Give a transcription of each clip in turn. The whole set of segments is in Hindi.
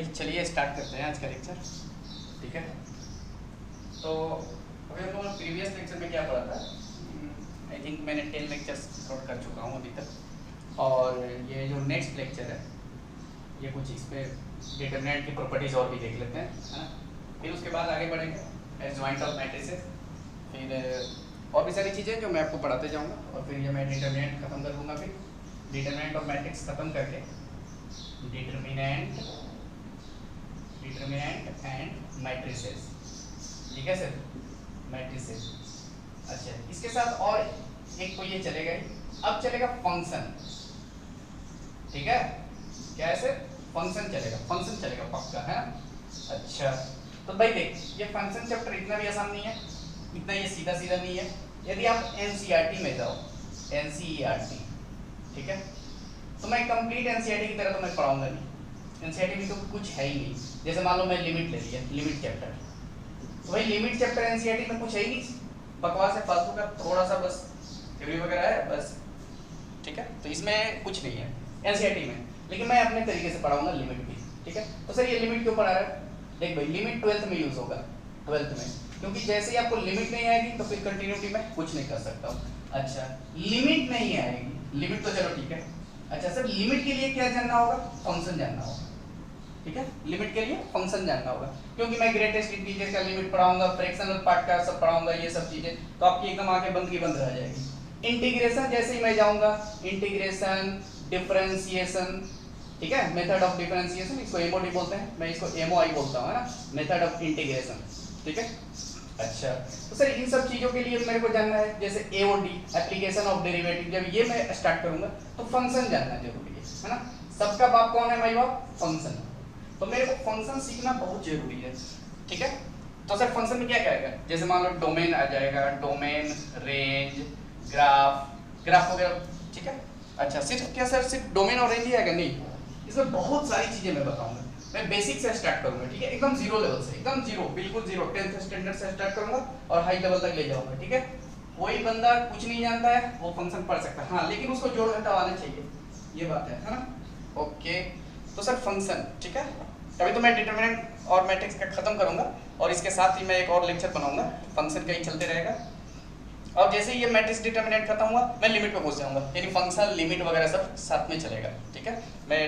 भाई चलिए स्टार्ट करते हैं आज का लेक्चर। ठीक है, तो अभी हम लोगों ने प्रीवियस लेक्चर में क्या पढ़ा था? आई थिंक मैंने 10 लेक्चर्स अपलोड कर चुका हूँ अभी तक, और ये जो नेक्स्ट लेक्चर है ये कुछ इस पर डिटरमिनेंट की प्रॉपर्टीज और भी देख लेते हैं, है ना। फिर उसके बाद आगे बढ़ेंगे एडजॉइंट ऑफ मैट्रिसेस, फिर और भी सारी चीज़ें जो मैं आपको पढ़ाते जाऊँगा, और फिर ये मैं डिटरमिनेंट खत्म कर दूँगा। फिर डिटरमिनेंट ऑफ मैट्रिक्स खत्म करके डिटरमिनेंट एंड मैट्रिसेस, ठीक है सर, मैट्रिसेस। अच्छा, इसके साथ और एक तो ये चलेगा ही, अब चलेगा फंक्शन। ठीक है, क्या है सर? फंक्शन चलेगा, फंक्शन चलेगा पक्का, है ना। अच्छा, तो भाई देख, ये फंक्शन चैप्टर इतना भी आसान नहीं है, इतना ये सीधा सीधा नहीं है। यदि आप एनसीईआरटी में जाओ, एनसीईआरटी, ठीक है, तो मैं कंप्लीट एनसीईआरटी की तरह तो मैं पढ़ाऊंगा नहीं। एनसीईआरटी में तो कुछ है ही नहीं। जैसे मान लो मैं लिमिट ले लिया, लिमिट चैप्टर, तो भाई लिमिट चैप्टर एनसीईआरटी में कुछ है ही नहीं, बकवास है, फालतू का, थोड़ा सा बस थ्योरी वगैरह है बस। ठीक है, तो इसमें कुछ नहीं है एनसीईआरटी में, लेकिन मैं अपने तरीके से पढ़ाऊंगा लिमिट भी। ठीक है, तो सर ये लिमिट क्यों पढ़ा रहा है? देख भाई, लिमिट 12th में यूज होगा, 12th में, क्योंकि जैसे ही आपको लिमिट नहीं आएगी तो फिर कंटिन्यूटी में कुछ नहीं कर सकता हूँ। अच्छा, लिमिट नहीं आएगी, लिमिट तो चलो ठीक है। अच्छा सर, लिमिट के लिए क्या जानना होगा? फंक्शन जानना होगा। ठीक है, लिमिट के लिए फंक्शन जानना होगा, क्योंकि मैं ग्रेटेस्ट इंटीजर का लिमिट पढ़ाऊंगा, फ्रैक्शनल पार्ट का सब पढ़ाऊंगा, ये सब चीजें तो आपकी एकदम आंखें बंद की बंद रह जाएगी। इंटीग्रेशन जैसे ही मैं जाऊंगा, इंटीग्रेशन, डिफरेंशिएशन, ठीक है, मेथड ऑफ डिफरेंशिएशन, इसको एमओडी बोलते हैं, मैं इसको एमओआई बोलता हूँ, है ना, मेथड ऑफ इंटीग्रेशन। ठीक है, अच्छा, तो सर इन सब चीजों के लिए मेरे को जानना है, जैसे एओडी, एप्लीकेशन ऑफ डेरिवेटिव, जब ये मैं स्टार्ट करूंगा तो फंक्शन जानना जरूरी है ना। सबका बाप कौन है भाई? बाप फंक्शन। तो मेरे को फंक्शन सीखना बहुत जरूरी है। ठीक है, तो सर फंक्शन में क्या क्या आएगा? जैसे मान लो डोमेन आ जाएगा, डोमेन, रेंज, ग्राफ वगैरह। ठीक है, अच्छा, सिर्फ क्या सर सिर्फ डोमेन और रेंज ही आएगा? नहीं, इसमें बहुत सारी चीजें मैं बताऊंगा। मैं बेसिक से स्टार्ट करूंगा, ठीक है, एकदम जीरो लेवल से, एकदम जीरो, बिल्कुल जीरो, 10th स्टैंडर्ड से स्टार्ट करूंगा और हाई लेवल तक ले जाऊंगा। ठीक है, कोई बंदा कुछ नहीं जानता है वो फंक्शन पढ़ सकता है, हाँ, लेकिन उसको जोड़ घटाव आना चाहिए, ये बात है ना। ओके, तो सर फंक्शन, ठीक है, अभी तो मैं डिटरमिनेंट और मैट्रिक्स का खत्म करूंगा, और इसके साथ ही मैं एक और लेक्चर बनाऊंगा, फंक्शन का ही चलते रहेगा। और जैसे ही ये मैट्रिक्स डिटरमिनेंट खत्म हुआ, मैं लिमिट पे पहुंच जाऊंगा, यानी फंक्शन, लिमिट वगैरह सब साथ में चलेगा। ठीक है, मैं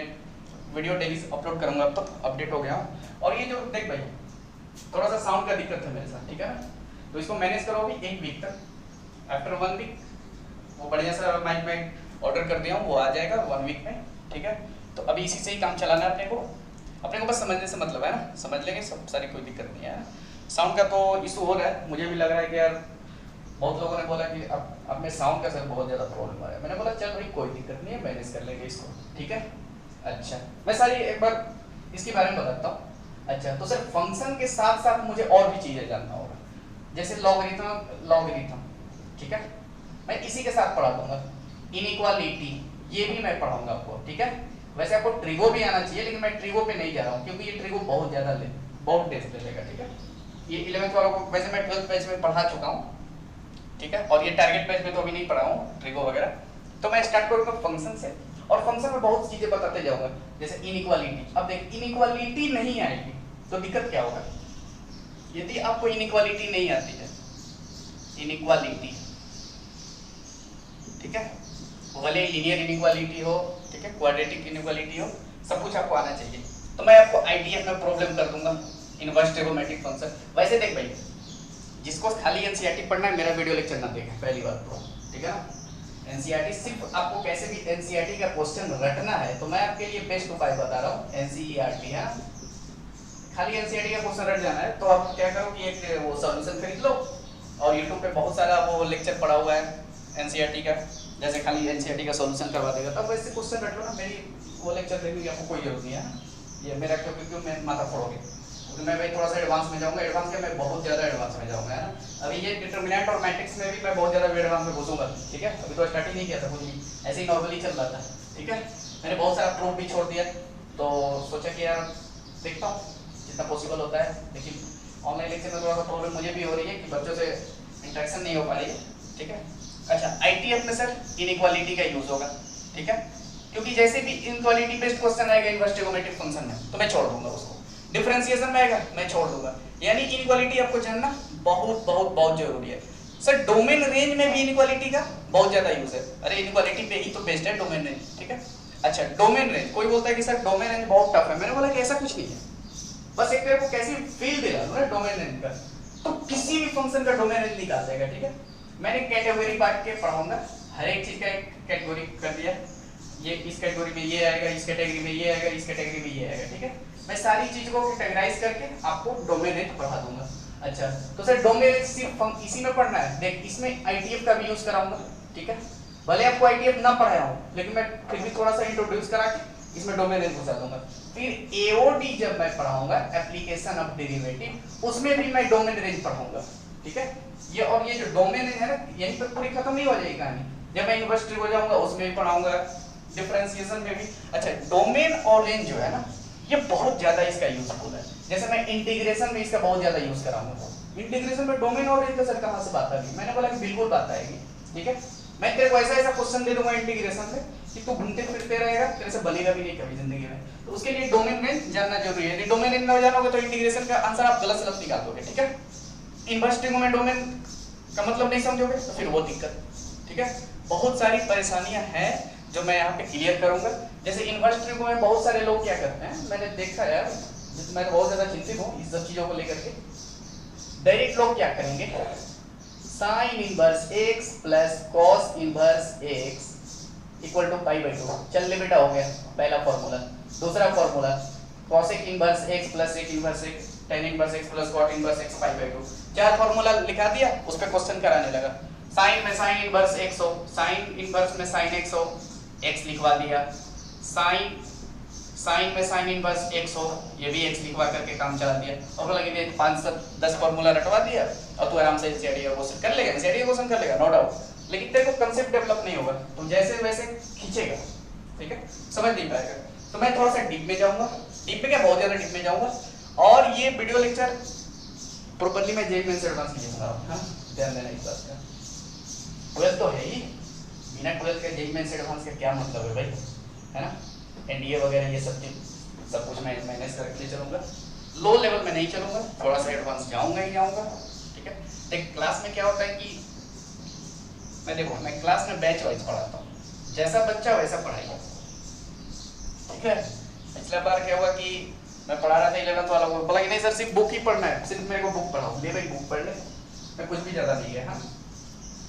वीडियो डेली अपलोड करूंगा, अब तो अपडेट हो गया हूँ। और ये जो देख भाई, थोड़ा सा साउंड का दिक्कत है मेरे साथ, ठीक है ना, तो इसको मैनेज करो अभी 1 वीक तक। आफ्टर 1 वीक वो बढ़िया सा माइक में ऑर्डर कर दिया हूँ, वो आ जाएगा 1 वीक में। ठीक है, तो अभी इसी से ही काम चलाना है अपने को बस समझने से मतलब है ना, समझ लेंगे सब, सारी कोई दिक्कत नहीं है। साउंड का तो इशू हो रहा है, मुझे भी लग रहा है कि यार बहुत लोगों ने बोला कि अब में साउंड का सर बहुत ज़्यादा प्रॉब्लम आ रहा है। मैंने बोला चल भाई कोई दिक्कत नहीं है, मैनेज कर लेंगे इसको। ठीक है, अच्छा, मैं सारी एक बार इसके बारे में बताता हूँ। अच्छा, तो सर फंक्शन के साथ साथ मुझे और भी चीज़ें जानना होगा, जैसे लॉगरिथम, ठीक है, मैं इसी के साथ पढ़ा दूंगा। इनइक्वालिटी, ये भी मैं पढ़ाऊंगा आपको। ठीक है, वैसे आपको ट्रिगो भी आना चाहिए, लेकिन मैं ट्रिगो पे नहीं जा रहा हूँ, क्योंकि ये ट्रिगो बहुत ज़्यादा बहुत टेस्ट ले लेगा। ठीक है, ये 11th वालों को वैसे मैं 12th बैच में पढ़ा चुका हूँ। ठीक है, और ये टारगेट बैच में तो अभी नहीं पढ़ा हूँ ट्रिगो वगैरह। तो मैं स्टार्ट करूँगा फंक्शन से, और फंक्शन में बहुत चीजें बताते जाऊंगा, जैसे इनइक्वालिटी। अब देख, इनइक्वालिटी नहीं आएगी तो दिक्कत क्या होगा? यदि आपको इनइक्वालिटी नहीं आती है, इनइक्वालिटी, ठीक है, भले लीनियर इनइक्वालिटी हो, ठीक है, क्वाड्रेटिक इनइक्वालिटी हो, सब कुछ आपको आना चाहिए। तो मैं आपको आईडीएफ में प्रॉब्लम कर दूंगा, इनवर्स ट्रिगोनोमेट्रिक फंक्शन। वैसे देख भाई, जिसको खाली एनसीईआरटी पढ़ना है, मेरा वीडियो लेक्चर ना देखें पहली बार तो, ठीक है ना। एनसीईआरटी सिर्फ आपको कैसे भी एनसीईआरटी का क्वेश्चन रटना है, तो मैं आपके लिए बेस्ट उपाय बता रहा हूँ, एनसीईआरटी है। खाली एनसीईआरटी का क्वेश्चन रट जाना है तो आप क्या करो कि एक वो सॉल्यूशन खरीद लो, और यूट्यूब पे बहुत सारा वो लेक्चर पड़ा हुआ है एनसीईआरटी का, जैसे खाली एनसीईआरटी का सॉल्यूशन करवा देगा, तब वैसे क्वेश्चन रट लो ना। मेरी वो लेक्चर देखने की आपको कोई जरूरत नहीं है, ये मेरा क्यों मैं माथा फोड़ोगे, तो मैं भाई थोड़ा सा एडवांस में जाऊंगा। एडवांस के मैं बहुत ज़्यादा एडवांस में जाऊंगा, है ना। अभी ये डिटरमिनेंट और मैट्रिक्स में भी मैं बहुत ज़्यादा एडवांस में घुसूंगा। ठीक है, अभी तो स्टार्ट ही नहीं किया था कुछ भी, ऐसे ही नॉर्मली चल रहा था। ठीक है, मैंने बहुत सारा प्रूफ भी छोड़ दिया, तो सोचा कि यार देखता हूँ जितना पॉसिबल होता है। लेकिन ऑनलाइन लेक्चर में थोड़ा सा प्रॉब्लम मुझे भी हो रही है कि बच्चों से इंटरेक्शन नहीं हो पा रही है। ठीक है, अच्छा, आईटीएफ में सर इनइक्वालिटी का यूज़ होगा। ठीक है, क्योंकि जैसे भी इनक्वालिटी बेस्ड क्वेश्चन आएगा इनवर्स ट्रिगोनोमेट्रिक फंक्शन में तो मैं छोड़ दूंगा उसको, डिफरेंशिएशन में आएगा मैं छोड़ दूंगा। यानी इनक्वालिटी आपको जानना बहुत बहुत बहुत जरूरी है। सर डोमेन रेंज में भी इनक्वालिटी का बहुत ज्यादा यूज है। अरे इनक्वालिटी पे ही तो बेस्ड है डोमेन रेंज, ठीक है। अच्छा डोमेन रेंज, कोई बोलता है कि सर डोमेन रेंज बहुत टफ है, मैंने बोला कि ऐसा कुछ नहीं है, बस एक तेरे को कैसी फील दिला दो ना डोमेन रेंज का, तो किसी भी फंक्शन का डोमेन रेंज निकाल देगा, ठीक है। मैंने कैटेगरी बांट के पढ़ाऊंगा, हर एक चीज का एक कैटेगरी कर दिया, ये इस कैटेगरी में ये आएगा, इस कैटेगरी में ये आएगा, इस कैटेगरी में ये आएगा, ठीक है। मैं सारी चीज को कैटेगराइज करके आपको डोमेन रेंज पढ़ा दूंगा। अच्छा तो सर डोमेन रेंज सिर्फ इसी में पढ़ना है, देख इसमें आईटीएफ का भी यूज कराऊंगा, ठीक है। भले आपको आईटीएफ ना पढ़ाया हूं लेकिन मैं फिर भी थोड़ा सा इंट्रोड्यूस करा के इसमें डोमेन रेंज घुसा दूंगा। फिर एओडी जब मैं पढ़ाऊंगा एप्लीकेशन ऑफ डेरिवेटिव, उसमें भी मैं डोमेन रेंज पढ़ाऊंगा, ठीक है। ये और ये जो डोमेन रेंज है ना यहीं पर पूरी खत्म नहीं हो जाएगी कहानी, जब मैं यूनिवर्सिटी हो जाऊंगा उसमें भी पढ़ाऊंगा, डिफरेंशिएशन में भी। अच्छा डोमेन और रेंज जो है ना ये बहुत ज्यादा इसका यूजफुल है, जैसे मैं इंटीग्रेशन में इसका बहुत ज्यादा यूज कराऊंगा। इंटीग्रेशन में डोमेन और रेंज का सर कहां से बात आ गई, मैंने बोला कि बिल्कुल बात आएगी, ठीक है। मैं तेरे को ऐसा ऐसा क्वेश्चन दे दूंगा इंटीग्रेशन में कि तू घूमते फिरते रहेगा, तेरे से बनेगा भी नहीं कभी जिंदगी में, तो उसके लिए डोमेन रेंज जानना जरूरी है। यदि डोमेन रेंज ना जानोगे तो इंटीग्रेशन का आंसर आप गलत सलत निकाल दोगे, ठीक है। इनवर्स ट्रिगोनोमेट्रिक में डोमेन का मतलब नहीं समझोगे तो फिर वो दिक्कत, ठीक है। बहुत सारी परेशानियां हैं जो मैं यहाँ पे क्लियर करूंगा। जैसे इनवर्स ट्रिगोनोमेट्री में बहुत सारे लोग क्या करते हैं, मैंने देखा यार, मैं बहुत ज्यादा चिंतित हूँ इस सब चीजों को लेकर के। डायरेक्ट लोग क्या करेंगे, sine inverse x plus cos inverse x equal to pi by 2। चल ले बेटा हो गया पहला फॉर्मूला। दूसरा formula cosec inverse x plus sec inverse x tan inverse x plus cot inverse x pi by 2। चार फॉर्मूला लिखा दिया, उस पे क्वेश्चन कराने लगा। साइन में साइन इनवर्स x हो, साइन इनवर्स में साइन x हो, x लिखवा दिया। साइन में साइन इनवर्स x हो, ये भी x लिखवा करके काम चला दिया। और बोला कि 5-10 फॉर्मूला रटवा दिया और तू आराम से एनसीईआरटी क्वेश्चन कर लेगा, एनसीईआरटी क्वेश्चन कर लेगा नो डाउट, लेकिन तेरे को कांसेप्ट डेवलप नहीं होगा, तुम जैसे वैसे खींचेगा, ठीक है, समझ नहीं पाएगा। तो मैं थोड़ा सा डीप में जाऊंगा, डीप में क्या बहुत ज्यादा डीप में जाऊंगा, और ये वीडियो लेक्चर प्रॉपर्ली मैं जेई मेंस एडवांस के लिए बना रहा हूं, हां ध्यान देना इस बात का। 12 तो है ही, बिना 12 के जेई मेंस एडवांस का क्या मतलब है भाई, है ना। एनडीए वगैरह ये सब चीज सब कुछ मैं मैनेज करके ले चलूंगा, लो लेवल में नहीं चलूंगा, थोड़ा सा एडवांस जाऊंगा ही जाऊंगा, ठीक है। देख क्लास में क्या होता है कि मैं क्लास में बैच वाइज पढ़ाता हूँ, जैसा बच्चा वैसा पढ़ाइए, ठीक है। पिछला बार क्या हुआ कि मैं पढ़ा रहा था 11th वाला को, बोला कि नहीं सर सिर्फ बुक ही पढ़ना है, सिर्फ मेरे को बुक पढ़ाओ। ले भाई बुक पढ़ ले, मैं कुछ भी ज्यादा नहीं है, हाँ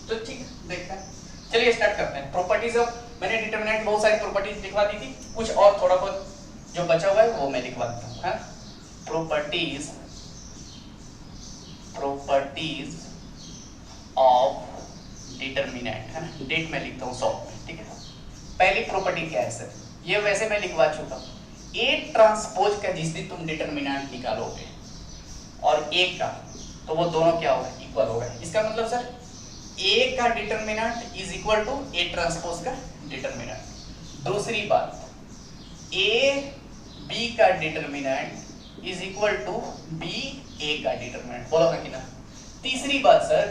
तो ठीक है देखते हैं। चलिए स्टार्ट करते हैं। प्रॉपर्टीज ऑफ, मैंने डिटरमिनेंट बहुत सारी प्रॉपर्टीज लिखवा दी थी, कुछ और थोड़ा बहुत जो बचा हुआ है वो मैं लिखवा देता हूँ, हाँ। प्रॉपर्टीज ऑफ डिटरमिनेंट, है ना, डेट में लिखता हूँ 100 में, ठीक है। पहली प्रॉपर्टी क्या है सर, ये वैसे मैं लिखवा चुका हूँ, ए ट्रांसपोज का जिस दिन तुम डिटरमिनेंट निकालोगे और ए का, तो वो दोनों क्या होगा, इक्वल होगा। इसका मतलब सर ए का determinant is equal to A transpose का डिटरमिनेंट। दूसरी बात, ए बी का determinant is equal to B A का डिटरमिनेंट, बोलो कि ना। तीसरी बात सर,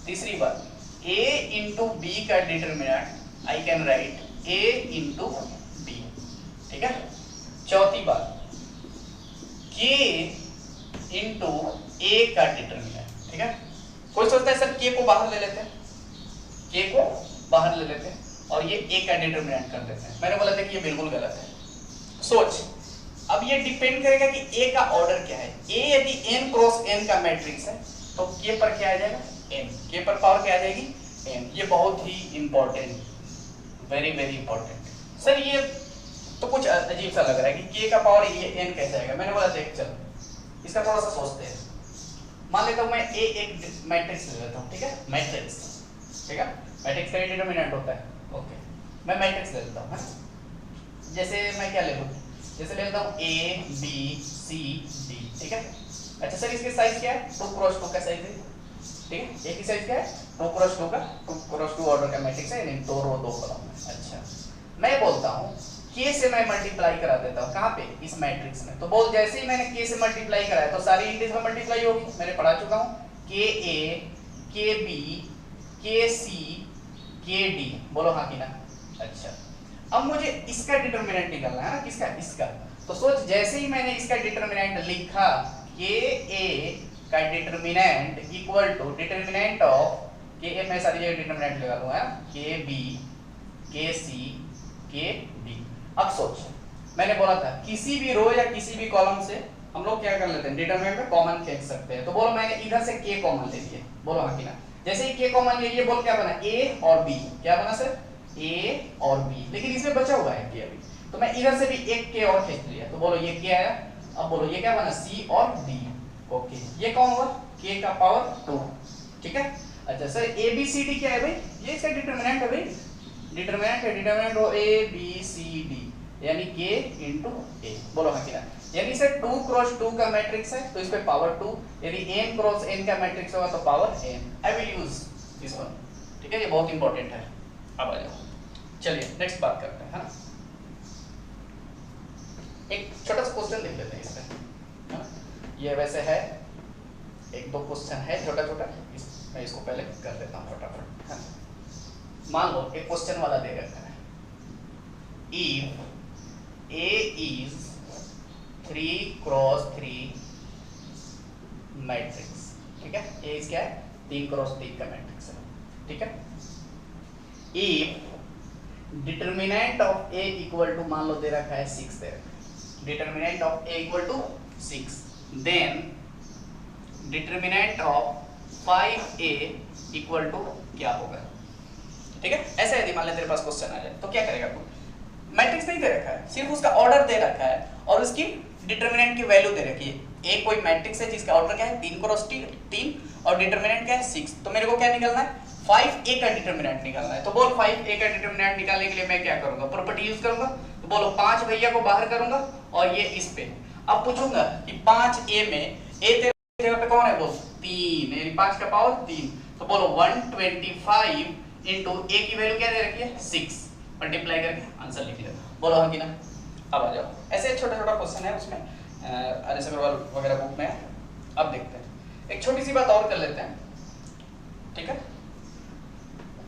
तीसरी बात, a इंटू बी का determinant I can write a into B, ठीक है। चौथी बात, k इंटू a का डिटरमिनेंट, ठीक है। कोई सोचता है सर k को बाहर ले लेते हैं, k को बाहर ले लेते हैं और ये a का डिटरमिनेंट कर देते हैं। मैंने बोला था कि ये बिल्कुल गलत है। सोच, अब ये डिपेंड करेगा कि a का ऑर्डर क्या है। a यदि n क्रॉस n का मैट्रिक्स है तो k पर क्या आ जाएगा, n, k पर पावर क्या आ जाएगी, n। ये बहुत ही important, very very important. Sir ये तो कुछ अजीब सा लग रहा है कि k का पावर ये n कैसे आएगा। मैंने बोला देख चल इसका थोड़ा सा सोचते हैं। मान लेता हूं मैं a एक मैट्रिक्स ले लेता हूं, ठीक है, मैट्रिक्स, ठीक है। मैट्रिक्स का डिटरमिनेंट होता है, ओके। मैं मैट्रिक्स ले लेता हूं, जैसे मैं क्या ले लूं, जैसे ले लेता हूं a b c d, ठीक है। अच्छा सर इसके साइज क्या है, 2 क्रॉस 2 का साइज है, ठीक है। एक ही साइज क्या है, 2 क्रॉस 2 का, 2 क्रॉस 2 ऑर्डर का मैट्रिक्स है, यानी 2 रो 2 कॉलम है। अच्छा मैं बोलता हूं k से मैं मल्टीप्लाई करा देता हूं, कहां पे, इस मैट्रिक्स में। तो बोल जैसे ही मैंने k से मल्टीप्लाई कराया तो सारी इंटीज में मल्टीप्लाई होगी, मैंने पढ़ा चुका हूं। k a k b k c k d, बोलो हां कि ना। अच्छा अब मुझे इसका डिटरमिनेंट निकालना है ना, किसका, इसका। तो सोच, जैसे ही मैंने इसका डिटरमिनेंट लिखा, के ए का determinant equal to determinant of K A, मैं सारी जगह डिटरमिनेंट लगा दूंगा, के बी, के सी, के डी। अब सोच, मैंने बोला था किसी भी रो या किसी भी कॉलम से हम लोग क्या कर लेते हैं, डिटरमिनेंट में कॉमन फेंक सकते हैं। तो बोलो मैंने इधर से के कॉमन ले लिए, बोलो हाँ कि ना। जैसे ही के कॉमन ले लिए, बोल क्या बना, ए और बी। क्या बना सर, ए और बी, लेकिन इसमें बचा हुआ है के अभी, तो मैं इधर से भी एक के और खींच लिया, तो बोलो ये क्या आया। अब बोलो ये क्या बना, सी और डी। ओके, ये कौन हुआ, के का पावर 2, ठीक है। अच्छा sir, A B C D क्या है भाई, ये इसका डिटरमिनेंट है भाई, डिटरमिनेंट है, डिटरमिनेंट हो ए बी सी डी, यानी के इंटू ए। बोलो हाँ कि ना। यानी सर 2 क्रॉस 2 का मैट्रिक्स है, तो इस पे पावर 2, यदि n क्रॉस n का मैट्रिक्स होगा तो power n। I will use this one, ठीक है, ये बहुत इंपॉर्टेंट है। अब आ जाओ, चलिए नेक्स्ट बात करते हैं, है ना। एक छोटा सा क्वेश्चन देख लेते हैं इसमें, है ना। ये वैसे है, एक दो क्वेश्चन है छोटा छोटा, मैं इसको पहले कर देता हूँ फटाफट, है ना। मान लो एक क्वेश्चन वाला दे रखा है, if A is 3 cross 3 matrix, ठीक है। A इस क्या है, 3 क्रॉस 3 का मैट्रिक्स है, ठीक है। If determinant of A equal to, मान लो दे रखा है 6 दे रखा है, determinant of A equal to 6, then determinant of 5A equal to क्या होगा, ठीक है। ऐसे यदि मान ले तेरे पास क्वेश्चन आ जाए तो क्या करेगा तू, मैट्रिक्स नहीं दे रखा है, सिर्फ उसका ऑर्डर दे रखा है और उसकी डिटरमिनेंट की वैल्यू दे रखी है। एक कोई मैट्रिक्स है जिसका ऑर्डर क्या है, 3 क्रॉस 3 और डिटरमिनेंट क्या है 6, तो मेरे को क्या निकालना है, 5A का डिटरमिनेंट निकालना है। तो बोल 5A का डिटरमिनेंट निकालने के लिए मैं क्या करूंगा, प्रॉपर्टी यूज करूंगा। तो बोलो 5 भैया को बाहर करूंगा और ये इस पे। अब पूछूंगा कि 5A में A तेरे जगह पे कौन है, बोल 3, यानी 5 का पावर 3। तो बोलो 125 इंटू A की वैल्यू क्या दे रखी है 6, मल्टीप्लाई करके आंसर लिख लिया। बोलो हाँ कि ना। अब आ जाओ, ऐसे छोटा छोटा क्वेश्चन है उसमें, आर.एस. अग्रवाल वगैरह बुक में है। अब देखते हैं, एक छोटी सी बात और कर लेते हैं, ठीक है,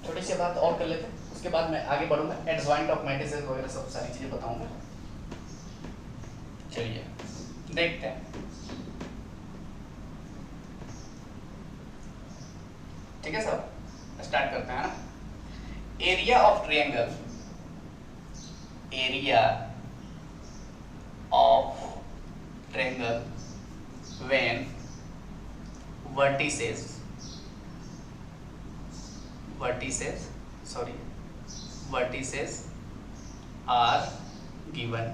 छोटी सी बात और कर लेते हैं, उसके बाद मैं आगे बढ़ूंगा, एडजॉइंट ऑफ मैट्रिसेस वगैरह सब सारी चीजें बताऊंगा। चलिए देखते हैं, ठीक है सब, स्टार्ट करते हैं ना। Area of triangle, area of triangle when vertices are given,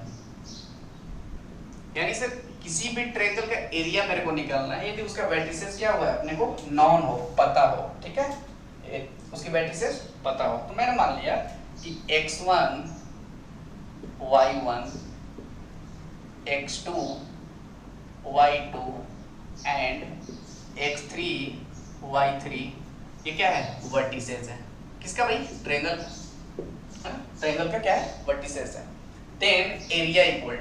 यानी सर किसी भी ट्रायंगल का एरिया मेरे को निकालना है यदि उसका वर्टिसेस क्या हुआ है अपने को नॉन हो, पता हो, ठीक है, उसकी वर्टिसेस पता हो। तो मैंने मान लिया कि x1 y1 x2 y2 and x3 y3 ये क्या है, वर्टिसेस है। किसका भाई, ट्रायंगल, ट्रायंगल का क्या है, वर्टिसेस है। देन एरिया इक्वल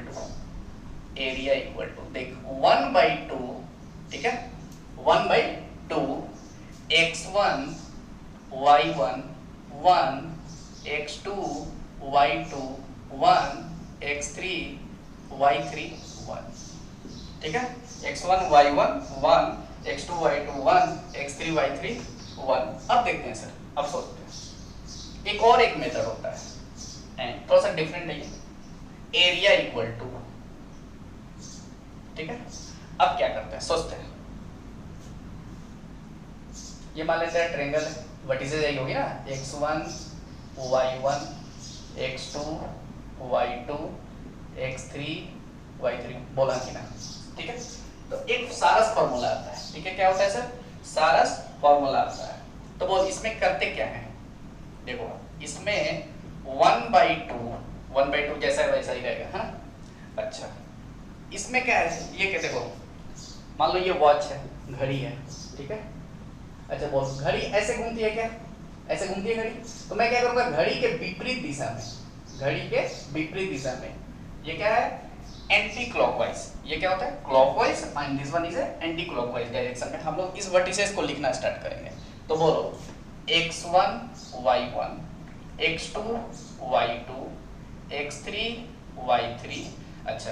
टू देख 1/2, ठीक है, 1/2 x1 y1 1 x2 y2 1 x3 y3 1, ठीक है, x1 y1 1 x2 y2 1 x3 y3 1। अब देखते हैं सर, अब सोचते हैं एक और एक मेथड होता है, थोड़ा सा डिफरेंट है, एरिया इक्वल टू, ठीक है। अब क्या करते हैं, सोचते हैं, ये मान लेते हैं ट्रायंगल है, वर्टिसेस यही होगी ना, x1 y1 x2 y2 x3 y3, बोला कि ना, ठीक है। तो एक सारस फॉर्मूला आता है, ठीक है, क्या होता है सर, सारस फॉर्मूला आता है। तो बोल इसमें करते क्या है, देखो इसमें 1/2 जैसा है वैसा ही रहेगा, हाँ। अच्छा इसमें क्या है, ये क्या, देखो मान लो ये वॉच है, घड़ी है, ठीक है। अच्छा बोल घड़ी ऐसे घूमती है क्या, ऐसे घूमती है घड़ी, तो मैं क्या करूंगा, घड़ी के विपरीत दिशा में, घड़ी के विपरीत दिशा में, ये क्या है, एंटी क्लॉकवाइज, ये क्या होता है, clockwise, and this one is anti clockwise direction में हम लोग इस वर्टिसेस को लिखना स्टार्ट करेंगे। तो बोलो x1 y1 x2 y2 x3 y3, अच्छा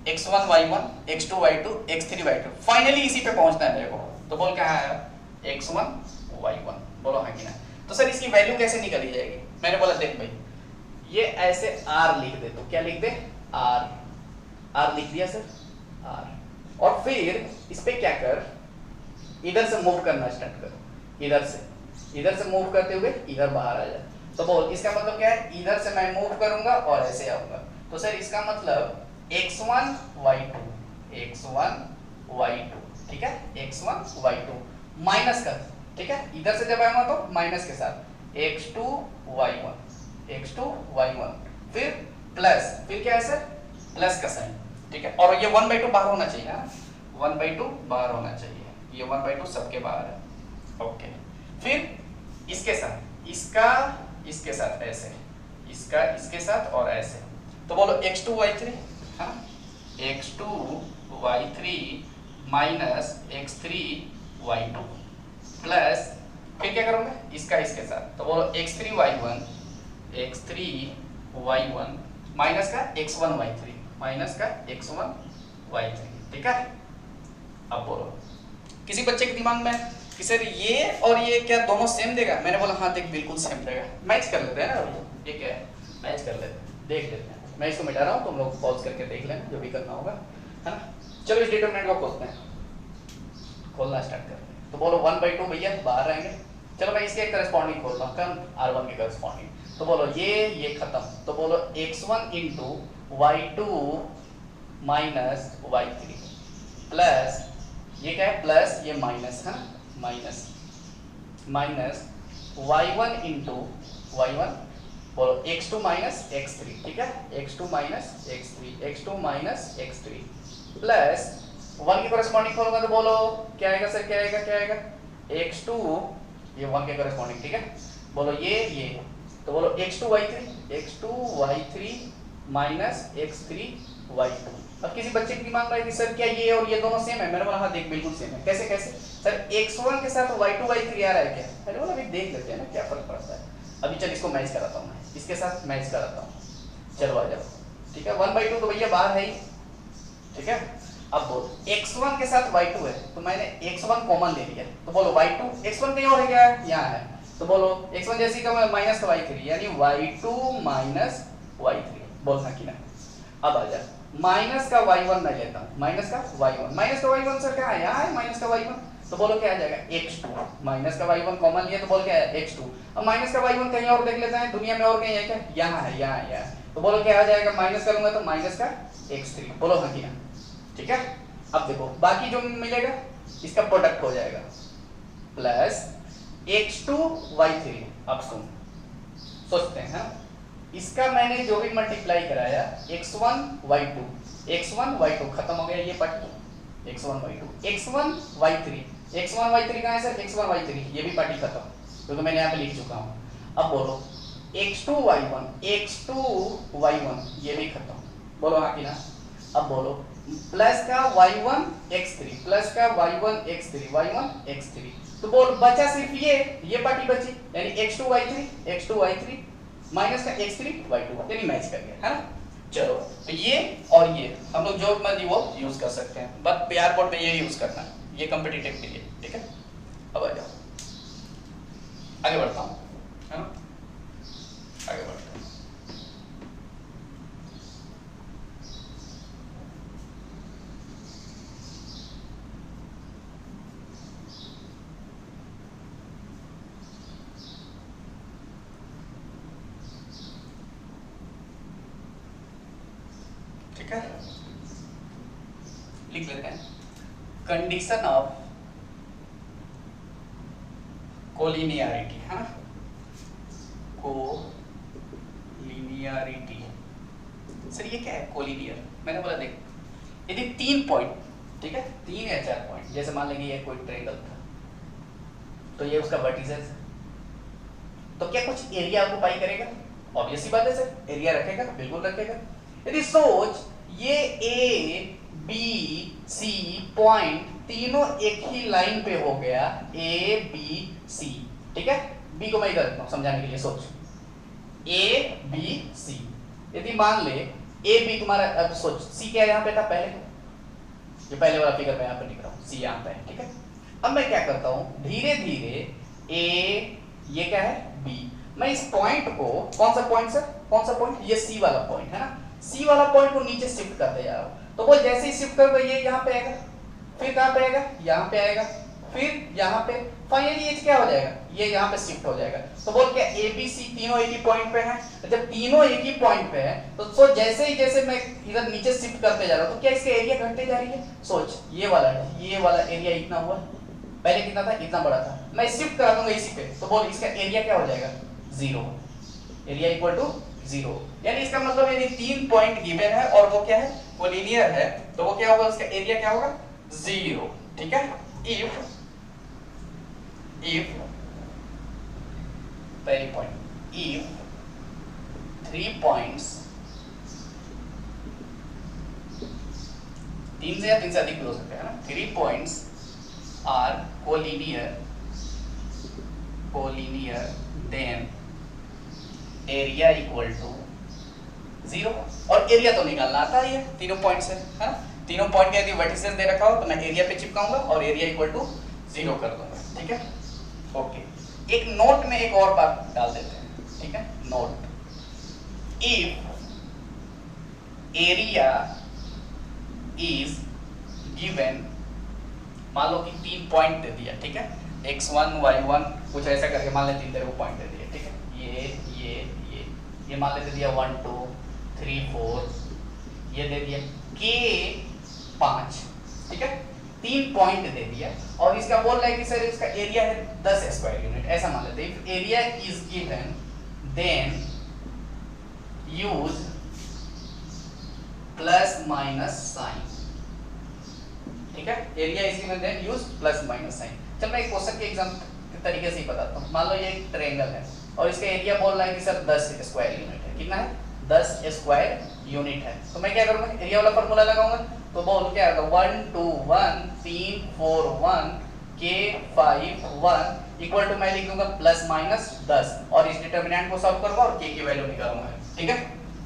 x1 y1, x2 y2, x3 y2, finally इसी पे पहुंचना है मेरे को। तो बोल क्या आया x1 y1, बोलो हाँ कि ना। तो सर इसकी वैल्यू कैसे निकली जाएगी? मैंने बोला देख भाई ये ऐसे r लिख दे, तो क्या लिख दे r लिख दिया सर r, और फिर इस पे क्या कर, इधर से मूव करना स्टार्ट कर, इधर से मूव करते हुए इधर बाहर आ जा। तो बोल इसका मतलब क्या है, इधर से मैं मूव करूंगा और ऐसे आऊंगा। तो सर इसका मतलब x1 y2, ठीक है, x1 y2 माइनस कर, ठीक है, इधर से जब आऊंगा तो माइनस के साथ x2 y1, फिर प्लस, फिर क्या है सर प्लस का साइन, ठीक है, और ये 1/2 बाहर होना चाहिए ना, 1/2 बाहर होना चाहिए, ये 1/2 सबके बाहर है, ओके। फिर इसके साथ, इसके साथ ऐसे, इसका इसके साथ और ऐसे, तो बोलो x2 y3, हाँ x2 y3 minus x3 y2 plus, फिर क्या करूंगा इसका इसके साथ, तो बोलो x3 y1 माइनस का x1 y3, ठीक है। अब बोलो किसी बच्चे के दिमाग में कि सर ये और ये क्या दोनों सेम देगा? मैंने बोला हाँ देख बिल्कुल सेम देगा, मैच कर लेते हैं ना, ये क्या है मैच कर लेते हैं, देख लेते हैं। मैं इसको मिटा रहा हूँ, तुम लोग पॉज करके देख लेना जो भी करना होगा, है ना। चलो इस डिटरमिनेंट को खोलते हैं, खोलना स्टार्ट करते हैं। तो बोलो 1/2 भैया बाहर रहेंगे। चलो मैं इसके करस्पॉन्डिंग खोल रहा हूँ, कम r1 के करस्पॉन्डिंग। तो बोलो ये खत्म, तो बोलो x1 into y2 minus y3 plus, ये क्या है प्लस, ये माइनस है माइनस y1 इंटू y1, बोलो x2 माइनस x3, ठीक है, x2 माइनस x3 प्लस 1 के करस्पॉन्डिंग खोलूंगा तो बोलो क्या आएगा सर, क्या आएगा x2, ये 1 के करस्पॉन्डिंग, ठीक है, बोलो ये, तो बोलो x2 y3 minus x3 y2। अब किसी बच्चे के दिमाग में सर क्या ये और ये दोनों सेम है? मैंने बोला हाँ देख बिल्कुल सेम है। कैसे सर x1 के साथ y2 y3 आ रहा है क्या? मैंने बोला अभी देख लेते हैं ना क्या फर्क पड़ता है। अभी चल इसको मैच कराता हूँ, मैं इसके साथ मैच कराता हूँ, चलो आ जाओ, ठीक है। 1/2 तो भैया बाहर है ही, ठीक है। अब बोल x1 के साथ y2 है, तो मैंने x1 कॉमन ले लिया, तो बोलो y2, x1 कहीं और है क्या? यहाँ है, तो बोलो x1 जैसी का माइनस का y3, यानी y2 माइनस y3, बोलना कि ना। अब आ जा माइनस का y1 मैं लेता हूँ, माइनस का y1 सर क्या है? यहाँ है माइनस का y1, तो बोलो क्या आ जाएगा x2, माइनस का y1 कॉमन लिया तो बोल क्या है x2। अब माइनस का y1 कहीं और देख लेते हैं, दुनिया में और कहीं है क्या? यहाँ है, यहाँ, तो बोलो क्या आ जाएगा, माइनस करूंगा तो माइनस का x3, बोलो हाँ कि ना, ठीक है। अब देखो बाकी जो मिलेगा इसका प्रोडक्ट हो जाएगा प्लस x2 y3। अब सुन सोचते हैं, इसका मैंने जो भी मल्टीप्लाई कराया x1 y2 खत्म हो गया, ये पार्टी x1 y3 कहाँ है सर? x1 y3 ये भी पार्टी खत्म, क्योंकि मैंने यहाँ पे लिख चुका हूँ। अब बोलो x2 y1 ये भी खत्म, बोलो हाँ कि ना। अब बोलो प्लस का y1 x3 तो बोल बचा सिर्फ ये पार्टी बची, यानी x2 y3 माइनस का x3 y2, यानी मैच कर गया, है ना। चलो तो ये और ये हम लोग जो मर्जी वो यूज कर सकते हैं, बट पेयर बोर्ड में ये यूज करना है, ये कॉम्पिटिटिव के लिए, ठीक है। अब आ जाओ आगे बढ़ता हूँ, है ना, आगे बढ़ता हूँ। ठीक है, लिख लेते हैं कंडीशन ऑफ कोलिनियरिटी, हाँ कोलिनियरिटी। सर ये क्या है कोलिनियर? मैंने बोला देख यदि 3 पॉइंट, ठीक है, 3 या 4 पॉइंट, जैसे मान लेंगे ये कोई ट्रायंगल था, तो ये उसका वर्टिसेस, तो क्या कुछ एरिया ऑक्युपाई करेगा? ऑब्वियस सी बात है सर, एरिया रखेगा, बिल्कुल रखेगा। यदि सोच ये ए बी सी पॉइंट तीनों एक ही लाइन पे हो गया, ए बी सी, ठीक है, बी को मैं इधर रखता हूं समझाने के लिए। सोच ए बी सी, यदि मान ले ए बी तुम्हारा, अब सोच सी क्या यहाँ पे था पहले, ये पहले वाला फिगर मैं यहाँ पे लिख रहा हूँ, सी यहाँ पे है, ठीक है। अब मैं क्या करता हूँ, धीरे धीरे ए, ये क्या है बी, मैं इस पॉइंट को, कौन सा पॉइंट सर, कौन सा पॉइंट, ये सी वाला पॉइंट है ना, सी वाला पॉइंट को नीचे शिफ्ट करते जा रहा हूँ। तो वो जैसे ही शिफ्ट करोगे ये यहाँ पे आएगा, फिर कहाँ पे आएगा, यहाँ पे आएगा, फिर यहाँ पे, फाइनली ये क्या हो जाएगा, ये यहाँ पे शिफ्ट हो जाएगा। तो बोल क्या ए बी सी तीनों एक ही पॉइंट पे हैं, जब तीनों एक ही पॉइंट पे हैं तो सोच जैसे ही जैसे मैं इधर नीचे शिफ्ट करते जा रहा हूँ तो क्या इसका एरिया घटते जा रही है। सोच ये वाला एरिया इतना हुआ, पहले कितना था, इतना बड़ा था, मैं शिफ्ट करा दूंगा इसी पे, तो बोल इसका एरिया क्या हो जाएगा, 0, एरिया इक्वल टू 0। यानी इसका मतलब यदि 3 पॉइंट गिवन है और वो क्या है, वो लीनियर है, तो वो क्या होगा, उसका एरिया क्या होगा, 0, ठीक है। if पहली पॉइंट, if 3 points, 3 से या 3 से अधिक भी हो सकते हैं ना, 3 points are collinear, then area equal to 0। और एरिया तो निकालना आता है ये तीनों पॉइंट से, है ना, तीनों पॉइंट के यदि वर्टिसेस दे रखा हो तो मैं एरिया पे चिपकाऊंगा और एरिया इक्वल टू 0 कर दूंगा, ठीक है। ओके, एक नोट में एक और बात डाल देते हैं, ठीक है, note, if area is given, मान लो कि 3 पॉइंट दे दिया, ठीक है, x1 y1 कुछ ऐसा करके मान लेते 3 तेरे को पॉइंट दे दिया, ठीक है, ये मान लेते दिया 1 2 3 4, ये दे दिया k 5, ठीक है, 3 पॉइंट दे दिया और इसका बोल रहा है कि सर इसका एरिया है 10 स्क्वायर यूनिट, ऐसा मान लेते हैं। If area is given then use plus minus sign, ठीक है, area is given then use plus minus sign. चल मैं एक क्वेश्चन के एग्जाम के तरीके से ही बताता हूँ। मान लो ये एक ट्रायंगल है और इसका एरिया बोल रहा है कि सर 10 स्क्वायर यूनिट है, कितना है, 10 स्क्वायर यूनिट है। तो मैं क्या करूँगा, एरिया वाला फॉर्मूला लगाऊंगा, तो बोल क्या होगा, 1 2 1 3 4 1 k 5 1 इक्वल टू मैं लिख दूंगा प्लस माइनस 10 और इस डिटरमिनेंट को सॉल्व करूंगा और k की वैल्यू निकालूंगा, ठीक है।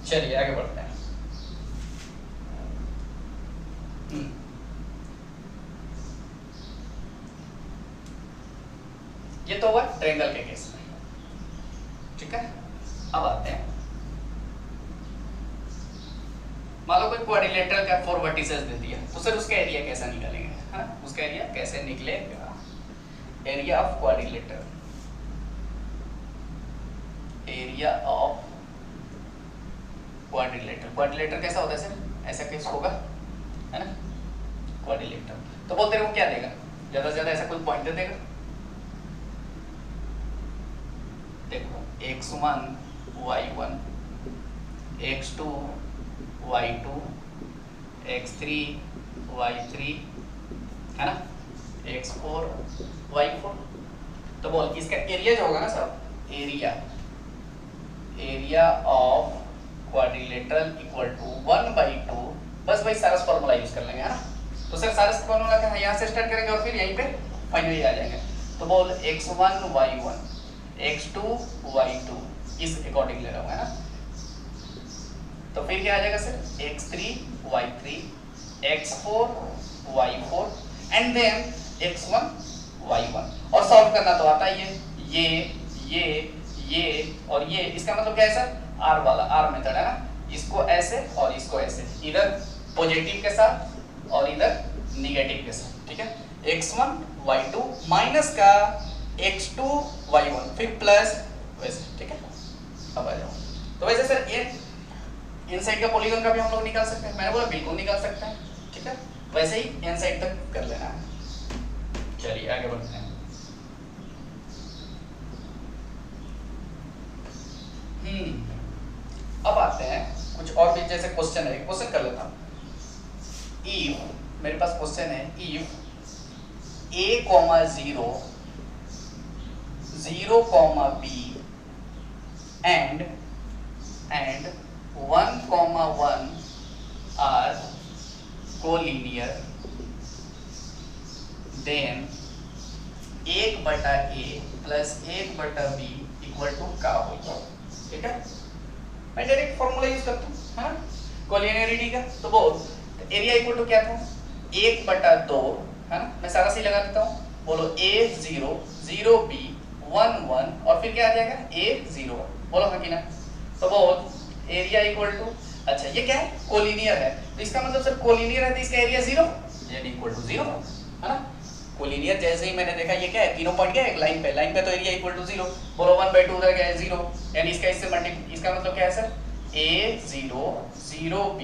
चलिए आगे बढ़ते हैं। ये तो हुआ ट्रायंगल के केस में, ठीक है। अब आते हैं, मान लो कोई क्वाड्रिलेटरल का 4 वर्टिसेस दे दिया, तो सर उसका एरिया कैसा निकालेंगे, हाँ, उसका एरिया कैसे निकलेगा, area of quadrilateral, area of quadrilateral, quadrilateral कैसा होता है सर, ऐसा कैसे होगा, है ना, क्वाड्रिलेटरल। तो बोलते रहो क्या देगा, ज्यादा से ज्यादा ऐसा कोई पॉइंट दे देगा, देखो x1 y1 x2 y2 x3 y3, है ना, x4 y4। तो बोल इसका एरिया जो होगा ना sir, area of quadrilateral equal to 1/2, बस भाई सारस फॉर्मूला यूज कर लेंगे, है ना। तो सर सारस फॉर्मूला क्या है, यहाँ से स्टार्ट करेंगे और फिर यहीं पे फाइनली आ जाएंगे। तो बोल x1 y1 x2 y2 इस अकॉर्डिंग ले रहा हूँ, है ना। तो फिर क्या आ जाएगा sir, x3 y3 x4 y4 and then x1 y1। और सॉल्व करना तो आता ही है, ये और ये, इसका मतलब क्या है सर, r वाला, r मेथड, है ना, इसको ऐसे और इसको ऐसे, इधर पॉजिटिव के साथ और इधर निगेटिव के साथ, ठीक है। x1 y2 माइनस का x2 y1 फिर प्लस वैसे, ठीक है। अब आ जाओ, तो वैसे सर ये इनसाइड का पॉलीगॉन का भी हम लोग निकाल सकते हैं, मैंने बोला बिल्कुल निकाल सकते हैं, ठीक है। वैसे ही इनसाइड तक कर लेना है। चलिए आगे बढ़ते हैं। अब आते हैं कुछ और भी, जैसे क्वेश्चन है, क्वेश्चन कर लेता हूँ। इफ मेरे पास क्वेश्चन है, if a, 0 0, b and 1, 1 are collinear, then 1/a plus 1/b equal to क्या होगा, ठीक है। मैं डायरेक्ट फॉर्मूला यूज करता हूँ, है ना, कोलिनियरिटी का। तो बोल एरिया इक्वल टू क्या था, 1/2, है ना, मैं सारा सही लगा देता हूँ। बोलो A0 0B 1 1 और फिर क्या आ जाएगा A0, बोलो हाँ कि ना। तो बोल एरिया इक्वल टू, अच्छा ये क्या है, कोलिनियर है, तो इसका मतलब सर कोलिनियर है तो इसका एरिया 0 यानी इक्वल टू 0, है ना। कोलिनियर जैसे ही मैंने देखा ये क्या है, तीनों पॉइंट क्या है, लाइन पे तो एरिया इक्वल टू 0। बोलो 1/2 उधर क्या है 0, यानी इसका इससे मल्टीप्लाई, इसका मतलब क्या है सर, A0 0B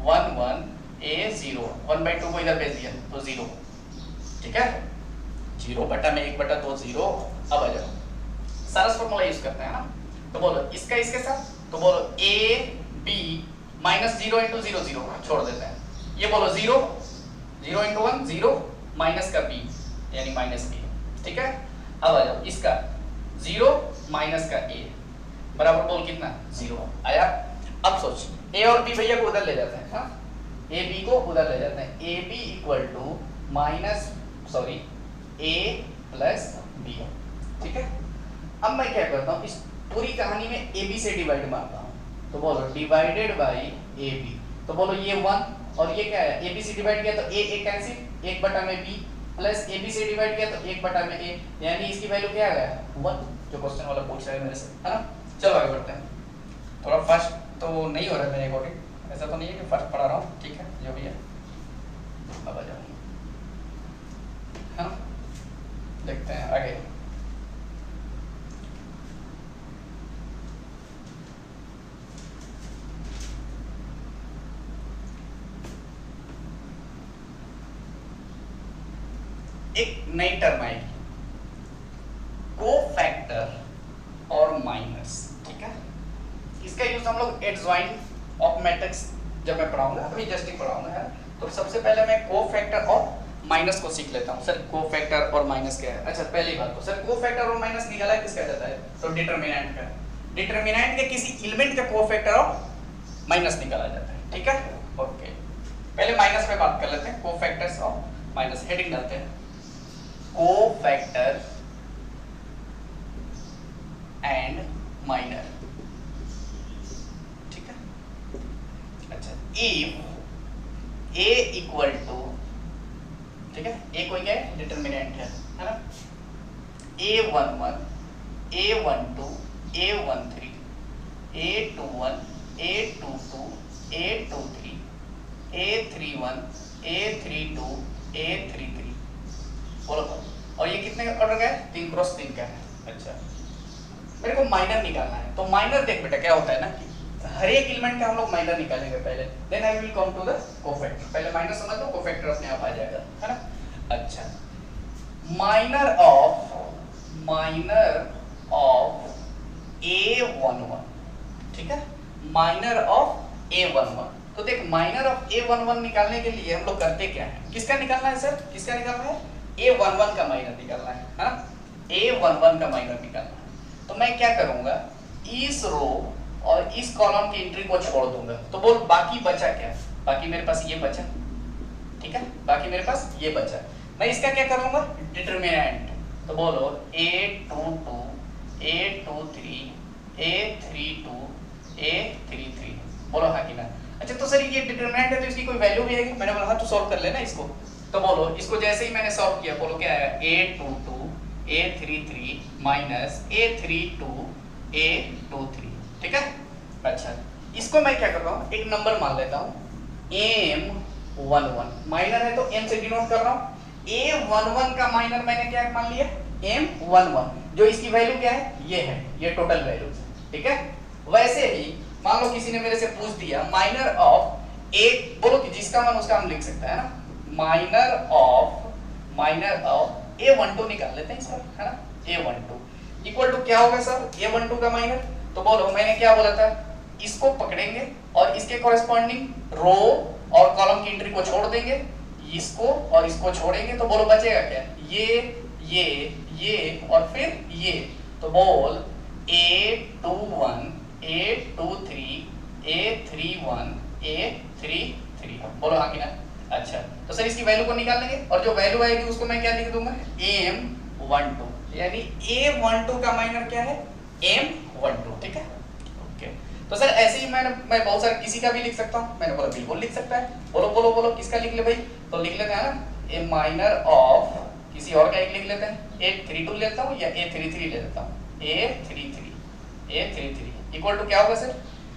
1 1 A0 1/2 को इधर भेज दिया तो 0, ठीक है, 0 में 1/2 0। अब आ जाओ सारा फॉर्मूला यूज करते हैं ना। तो बोलो इसका इसके साथ, तो बोलो AB -0 × 0 0 छोड़ देते हैं, ये बोलो 0 0 × 1 0 माइनस का B यानी -B, ठीक है। अब आ जाओ इसका 0 माइनस का A बराबर बोल कितना 0 आया। अब सोच A और B भैया को उधर ले जाते हैं, हाँ AB को उधर ले जाते हैं, AB equal to A plus B, ठीक है। अब मैं क्या करता हूँ, इस पूरी कहानी में AB से डिवाइड मारता हूँ, तो बोलो डिवाइडेड बाई AB, तो बोलो ये 1 और ये क्या है, AB से डिवाइड किया तो A cancel, 1/B plus AB से डिवाइड किया तो 1/A, यानी इसकी वैल्यू क्या आ गया 1, जो क्वेश्चन वाला पूछ रहा है मेरे से, है ना। चलो आगे बढ़ते हैं, थोड़ा फास्ट तो नहीं हो रहा है मेरे अकॉर्डिंग, ऐसा तो नहीं है कि फास्ट पढ़ा रहा हूँ, ठीक है जो भी है। अब आ जाओ, हाँ देखते हैं आगे। एक नई टर्म आएगी, कोफैक्टर और माइनस, ठीक है। इसका यूज हम लोग एडजॉइंट ऑफ मैट्रिक्स जब मैं पढ़ाऊंगा, अभी जस्ट ही पढ़ाऊंगा, है। तो सबसे पहले मैं कोफैक्टर और माइनस को सीख लेता हूँ। सर कोफैक्टर और माइनस क्या है, अच्छा पहली बात तो सर कोफैक्टर और माइनस निकाला किसका जाता है, तो डिटरमिनेंट का, डिटरमिनेंट के किसी एलिमेंट का कोफैक्टर और माइनस निकाला जाता है, ठीक है। ओके पहले माइनस पे बात कर लेते हैं, कोफैक्टर्स और माइनस, हेडिंग डालते हैं कोफैक्टर एंड माइनर, ठीक है। अच्छा इफ A इक्वल टू, ठीक है, A कोई क्या है, डिटरमिनेंट है ना, A11 A12 A13 A21 A22 A23 A31 A32 A33, बोलो और ये कितने का ऑर्डर का है, 3 × 3 का है। अच्छा मेरे को माइनर निकालना है, तो माइनर देख बेटा क्या होता है ना कि हर एक एलिमेंट का हम लोग माइनर निकालेंगे पहले, then I will come to the cofactor. पहले माइनर समझ लो, कोफैक्टर अपने आप आ जाएगा, है ना। अच्छा माइनर ऑफ A11, ठीक है, माइनर ऑफ A11। तो देख माइनर ऑफ A11 निकालने के लिए हम लोग करते क्या है, किसका निकालना है सर, किसका निकालना है, A11 का माइनर निकालना है ना, A11 का माइनर निकालना है। तो मैं क्या करूंगा, इस रो और इस कॉलम की एंट्री को छोड़ दूंगा, तो बोल बाकी बचा क्या, बाकी मेरे पास ये बचा, ठीक है, बाकी मेरे पास ये बचा, मैं इसका क्या करूंगा, डिटरमिनेंट, तो बोलो A22 A23 A32 A33, बोलो हाँ कि ना। अच्छा तो सर ये डिटरमिनेंट है तो इसकी कोई वैल्यू भी आएगी, मैंने बोला हाँ तो सॉल्व कर लेना इसको। तो बोलो इसको जैसे ही मैंने सॉल्व किया, बोलो क्या आया, A22 A33 minus A32 A23, ठीक है। अच्छा इसको मैं क्या कर रहा हूँ, एक नंबर मान लेता हूँ M11, माइनर है तो M से डिनोट कर रहा हूँ, A11 का माइनर मैंने क्या मान लिया, M11, जो इसकी वैल्यू क्या है, ये है, ये टोटल वैल्यू, ठीक है। वैसे ही मान लो किसी ने मेरे से पूछ दिया माइनर ऑफ एक, बोलो कि जिसका मान उसका हम लिख सकते हैं ना, माइनर ऑफ A12 निकाल लेते हैं इस बार, है ना, A12 इक्वल टू क्या होगा सर, A12 का माइनर, तो बोलो मैंने क्या बोला था, इसको पकड़ेंगे और इसके कॉरेस्पॉन्डिंग रो और कॉलम की एंट्री को छोड़ देंगे, इसको और इसको छोड़ेंगे, तो बोलो बचेगा क्या, ये और फिर ये, तो बोल A21 A23 A31 A33, बोलो हाँ कि ना। अच्छा तो सर इसकी वैल्यू को निकाल लेंगे और जो वैल्यू आएगी उसको मैं क्या लिख दूंगा, M12, यानी A12 का माइनर क्या है, M12, ठीक है। ओके तो सर ऐसे ही मैं बहुत सारे किसी का भी लिख सकता हूँ, मैंने बोला बिल्कुल लिख सकता है। बोलो बोलो बोलो किसका लिख ले भाई, तो लिख लेते हैं ना, ए माइनर ऑफ किसी और का एक लिख लेते हैं, A32 लेता हूँ या A33 ले लेता हूँ, A33 इक्वल टू क्या होगा सर,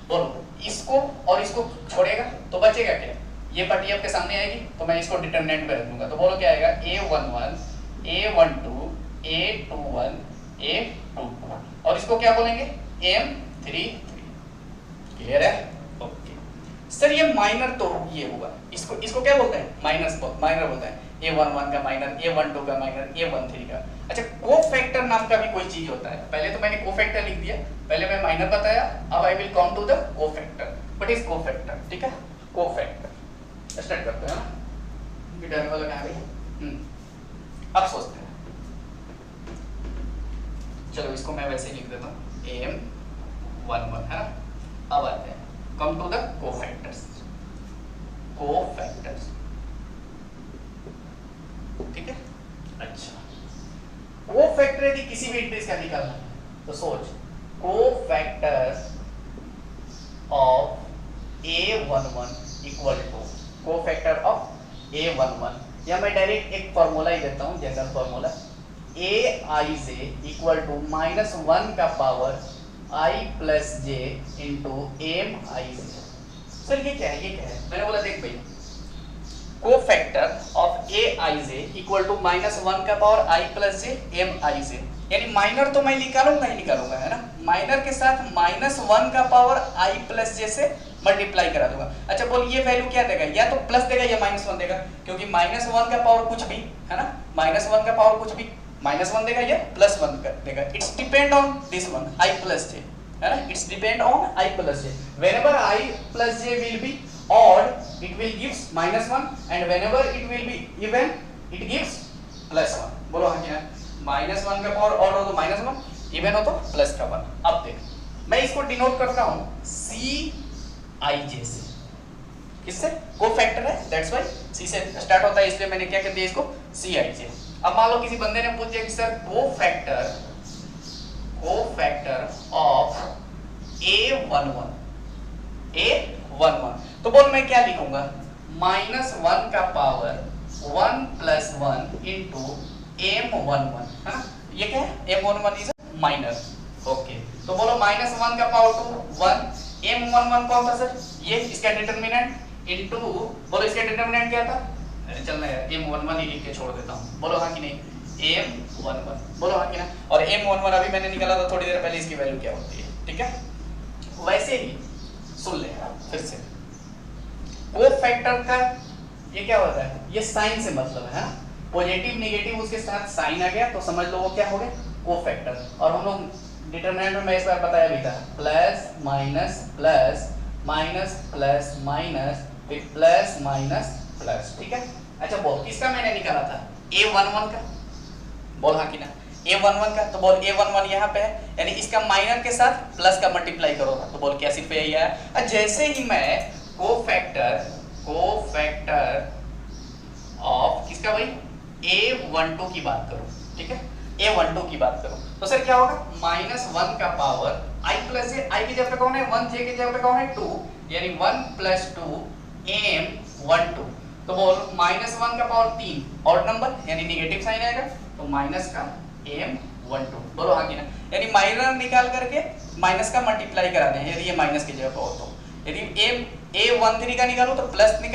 बोलो इसको और इसको छोड़ेगा तो बचेगा क्या, ये पार्टी आपके सामने आएगी तो मैं इसको डिटरमिनेंट में रख दूंगा, तो बोलो क्या आएगा A11 A12 A21 A22 और इसको क्या बोलेंगे M33। क्लियर है? ओके सर ये माइनर तो ये हुआ, इसको क्या बोलते हैं, माइनर बोलते हैं, A11 का माइनर, A12 का माइनर, A13 का। अच्छा कोफैक्टर नाम का भी कोई चीज होता है, पहले तो मैंने कोफैक्टर लिख दिया, पहले मैं माइनर बताया, अब I will come to the cofactor. What is cofactor? ठीक है, कोफैक्टर स्टार्ट करते हैं ना, गिटार वाला कहां गई, अब सोचते हैं, चलो इसको मैं वैसे लिख देता हूं M11 है ना। अब आते हैं कम टू द कोफैक्टर्स, ठीक है। अच्छा कोफैक्टर यदि किसी भी इंटीजर का निकालना है तो सोच cofactor of A11 equal to cofactor of A11 या मैं डायरेक्ट एक फॉर्मूला ही देता हूं, general formula Aij equal to -1 का power I plus j into MIj। Sir ये क्या है, ये क्या है, मैंने बोला देख भाई cofactor of Aij equal to -1 का power I plus j MIj, यानी माइनर तो मैं निकालूंगा ही निकालूंगा है ना, माइनर के साथ -1 का पावर I प्लस j से मल्टीप्लाई करा दूंगा। अच्छा बोल ये वैल्यू क्या देगा, या तो प्लस देगा या -1 देगा, क्योंकि -1 का पावर कुछ भी है ना, -1 का पावर कुछ भी -1 देगा या +1 देगा, it's depend on this one I plus j है ना, it's depend on I plus j। Whenever I plus j will be odd it will gives -1 and whenever it will be even it gives +1। बोलो हाँ क्या, -1 का पावर odd हो तो -1, इवन हो तो +1। अब देख मैं इसको डिनोट करता हूँ Cij से, किससे, कोफैक्टर है दैट्स व्हाई C से स्टार्ट होता है, इसलिए मैंने क्या कर दिया इसको Cij। अब मान लो किसी बंदे ने पूछ दिया कि सर कोफैक्टर ऑफ A11 तो बोल मैं क्या लिखूंगा, -1 का पावर 1 + 1 इंटू M11 है ना, ये क्या है M11 इज माइनर। ओके तो बोलो -1 का पावर 2 1 M11 कौन था सर, ये इसका डिटरमिनेंट इंटू, बोलो इसका डिटरमिनेंट क्या था, अरे चलना यार M11 ही लिख के छोड़ देता हूँ, बोलो हाँ कि नहीं M11, बोलो हाँ कि ना, और M11 अभी मैंने निकाला था थोड़ी देर पहले, इसकी वैल्यू क्या होती है, ठीक है। वैसे ही सुन ले फिर से, कोफैक्टर का ये क्या होता है, ये साइन से मतलब है, पॉजिटिव नेगेटिव उसके साथ साइन आ गया तो समझ लो वो क्या हो गया कोफैक्टर। और हम लोग डिटरमिनेंट में मैं इस बार बताया भी था, plus minus plus minus plus minus फिर प्लस माइनस प्लस, ठीक है। अच्छा बोल किसका मैंने निकाला था, A11 का, बोल हाँ कि ना, A11 का, तो बोल A11 यहाँ पे है, यानी इसका माइनर के साथ प्लस का मल्टीप्लाई करो तो बोल क्या सिर्फ यही है। जैसे ही मैं कोफैक्टर ऑफ किसका भाई A12 की बात करूं, ठीक है, A12 की बात करूं तो सर क्या होगा, -1 का power I plus j, I की जगह पे कौन है 1, j की जगह पे कौन है 2, यानी 1 + 2 M12 तो बोल -1 का पावर 3 ऑड नंबर यानी नेगेटिव साइन आएगा तो माइनस का M12, बोलो हाँ कि ना, यानी माइनर निकाल करके माइनस का मल्टीप्लाई करा दें यदि ये माइनस की जगह पे हो तो, यदि A13 का निकालो तो प्लस लिख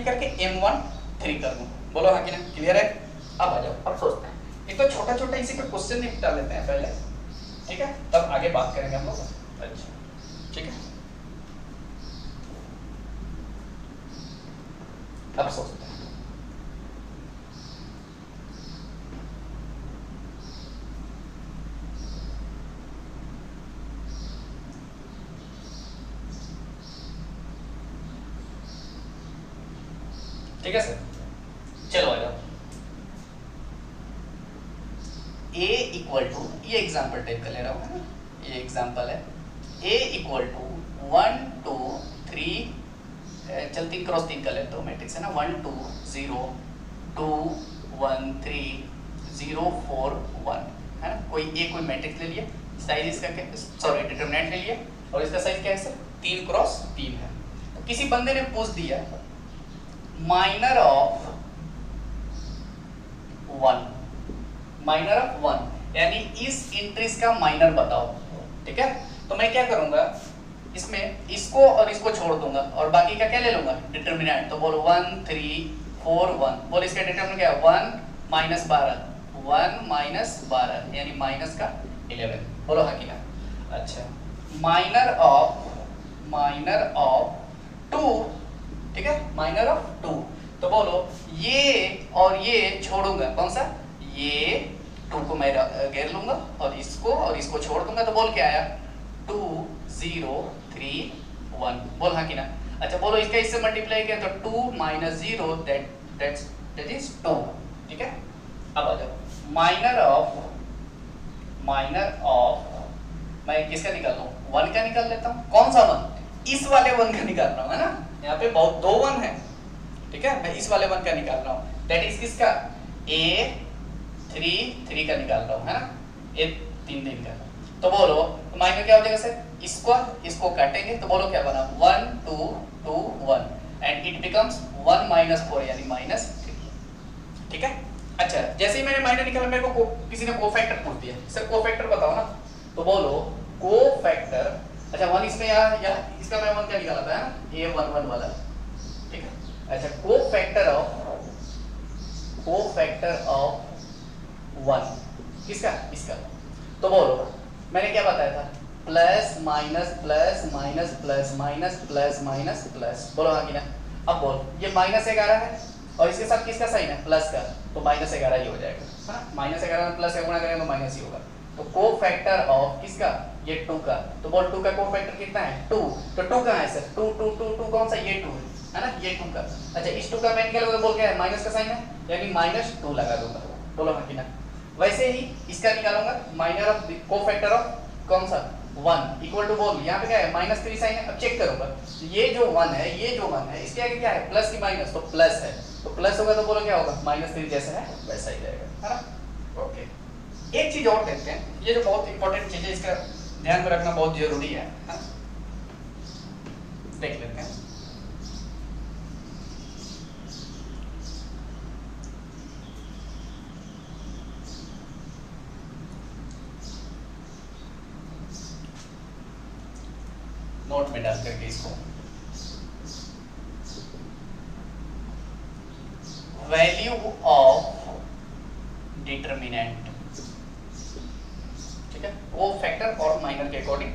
करके M13 कर दूं, बोलो हाँ कि ना, क्लियर है। अब आ जाओ, अब सोचते हैं एक तो छोटा छोटा इसी पे क्वेश्चन निपटा लेते हैं पहले, ठीक है, तब आगे बात करेंगे हम लोग। अच्छा ठीक है, अब सोचते हैं ठीक है सर, चलो आ जाओ। A इक्वल टू, ये एग्जाम्पल टाइप का ले रहा हूँ है ना, ये एग्जाम्पल है, A इक्वल टू 1 2 3 चल 3 क्रॉस 3 का लेता हूँ मैट्रिक्स है ना, 1 2 0 2 1 3 0 4 1 है ना, कोई मैट्रिक्स ले लिया, साइज इसका सॉरी डिटरमिनेंट ले लिया, और इसका साइज क्या है सर 3 क्रॉस 3 है। तो किसी बंदे ने पूछ दिया माइनर ऑफ 1 यानी इस इंट्रीज का माइनर बताओ, ठीक है। तो मैं क्या करूंगा इसमें इसको और इसको छोड़ दूंगा और बाकी का क्या ले लूंगा डिटरमिनेंट। तो बोलो 1 3 4 1, बोलो इसका डिटरमिनेंट क्या है 1 माइनस 12 यानी माइनस का 11। बोलो हाँ कि ना। अच्छा माइनर ऑफ 2, ठीक है माइनर ऑफ 2। तो बोलो ये और ये छोड़ूंगा, कौन सा ये 2 को मैं घेर लूंगा और इसको छोड़ दूंगा। तो बोल क्या आया 2 0 3 1। बोल हाँ कि ना। अच्छा बोलो इसका इससे मल्टीप्लाई किया तो 2 माइनस 0 दैट इज 2, ठीक है। अब आ जाओ माइनर ऑफ मैं किसका निकाल लूं 1 का निकाल लेता हूं। कौन सा 1 इस वाले 1 का निकाल रहा हूं, है ना। यहाँ पे बहुत 2 1 है, ठीक है। मैं इस वाले 1 का निकाल रहा हूं, दैट इज किसका a 3 का निकाल रहा हूं, है ना, a 3 का। तो बोलो तो माइनर क्या हो जाएगा सर इसको काटेंगे तो बोलो क्या बना 1 2 2 1 एंड इट बिकम्स 1 माइनस 4 यानी माइनस 3, ठीक है। अच्छा जैसे ही मैंने माइनर निकाला मेरे को किसी ने कोफैक्टर पूछ दिया सर कोफैक्टर बताओ ना। तो बोलो कोफैक्टर, अच्छा 1 इसमें या इसका मैं 1 क्या निकाला था, है ना a11 वाला, ठीक है। अच्छा कोफैक्टर ऑफ 1 किसका इसका। तो बोलो मैंने क्या बताया था plus minus plus minus plus minus plus minus plus. बोलो हाँ कि ना। अब बोल ये -11 है और इसके साथ किसका साइन है प्लस का, तो -11 ही हो जाएगा, है ना। -11 में प्लस का गुणा करेंगे तो माइनस ही होगा। तो कोफैक्टर ऑफ किसका ये 2 का। तो बोल 2 का कोफैक्टर कितना है 2। तो 2 कहाँ है सर 2 2 2 2 कौन सा ये 2 है ना ये 2 का। अच्छा इस 2 का मैं निकालूंगा तो बोल क्या है माइनस का साइन है यानी -2 लगा दूंगा। बोलो हाँ कि ना। वैसे ही इसका निकालूंगा माइनर ऑफ कोफैक्टर ऑफ कौन सा 1 इक्वल टू बोल यहाँ पे क्या है -3 साइन है। अब चेक करूंगा ये जो 1 है इसके आगे क्या है प्लस की माइनस, तो प्लस है तो प्लस होगा तो बोलो क्या होगा -3 जैसा है वैसा ही रहेगा, है ना। ओके एक चीज और देखते हैं, ये जो बहुत इंपॉर्टेंट चीज है इसका ध्यान में रखना बहुत जरूरी है, ना? देख लेते हैं। नोट में डाल करके इसको वैल्यू ऑफ डिटरमिनेंट, ठीक है। वो फैक्टर और माइनर के अकॉर्डिंग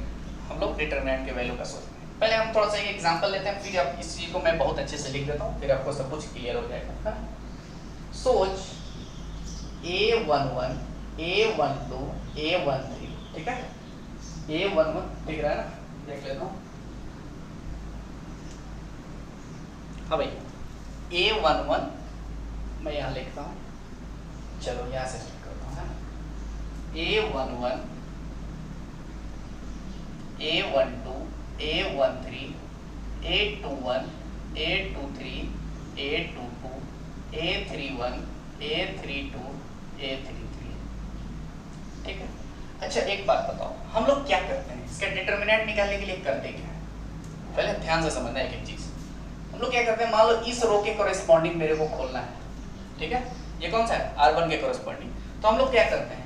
हम लोग डिटरमिनेंट के वैल्यू का सोचते हैं। पहले हम थोड़ा सा एक एग्जांपल लेते हैं, फिर आप इस चीज को मैं बहुत अच्छे से लिख देता हूँ, फिर आपको सब कुछ क्लियर हो जाएगा, है। सोच a11 a12 a13, ठीक है। a11 दिख रहा है ना, देख लेता हूँ। हाँ भाई a11 मैं यहाँ लिखता हूँ, चलो यहाँ से स्टार्ट करता हूँ, है ना। a11 a12 a13 a21 a23 a22 a31 a32 a33, ठीक है। अच्छा एक बात बताओ हम लोग क्या करते हैं इसका डिटरमिनेंट निकालने के लिए करते क्या है, पहले ध्यान से समझना है एक चीज। हम लोग क्या करते हैं मान लो इस रो के कॉरेस्पॉन्डिंग मेरे को खोलना है, ठीक है। ये कौन सा है R1 के कॉरेस्पॉन्डिंग। तो हम लोग क्या करते हैं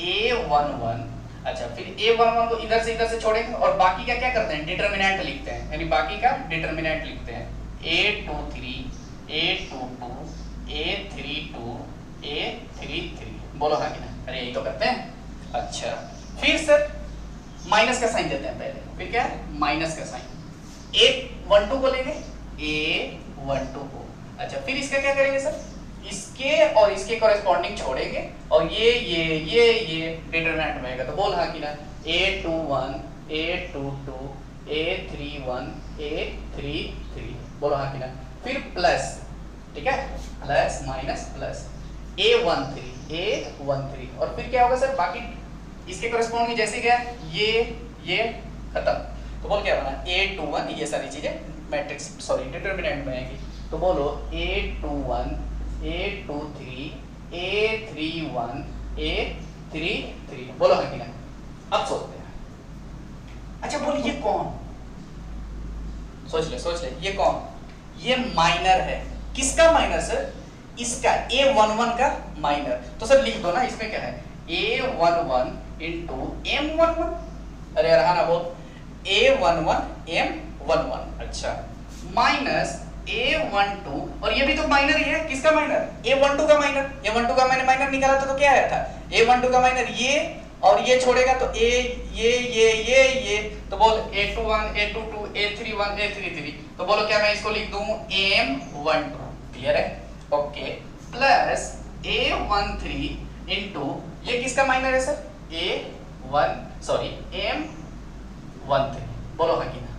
a11, अच्छा फिर a11 को इधर से छोड़ेंगे और बाकी का क्या करते हैं डिटरमिनेंट लिखते हैं, यानी बाकी का डिटरमिनेंट लिखते हैं a23 a22 a32 a33। बोलो हाँ कि ना, अरे यही तो करते हैं। अच्छा फिर सर माइनस का साइन देते हैं पहले, फिर क्या है माइनस का साइन a12 को लेंगे a12 को। अच्छा फिर इसका क्या करेंगे सर इसके और इसके कॉरेस्पॉन्डिंग छोड़ेंगे और ये डिटरमिनेंट में आएगा। तो बोल हाँ कि ना a21 a22 a31 a33। बोलो हाँ कि ना। फिर प्लस, ठीक है, प्लस माइनस प्लस a13 और फिर क्या होगा सर बाकी इसके कॉरेस्पॉन्डिंग जैसे क्या ये खत्म। तो बोल क्या बना a21, ये सारी चीजें मैट्रिक्स सॉरी डिटरमिनेंट में आएंगी। तो बोलो a21 a23 a31 a33। बोलो हाँ कि ना। अब सोचते हैं अच्छा बोल ये कौन, सोच ले ये कौन, ये माइनर है। किसका माइनर सर, इसका A11 का माइनर। तो सर लिख दो ना, इसमें क्या है A11 इंटू M11, अरे यार हाँ ना बोल, A11 M11, अच्छा माइनस A12, और ये भी तो माइनर ही है। किसका माइनर, A12 का माइनर। A12 का मैंने माइनर निकाला था तो क्या आया था, A12 का माइनर ये, और ये छोड़ेगा तो ये, तो बोल A21 A22 A31 A33, तो बोलो क्या मैं इसको लिख दूं M12, क्लियर है, ओके, प्लस A13 इंटू ये किसका माइनर है सर, M13, बोलो हाँ कि ना,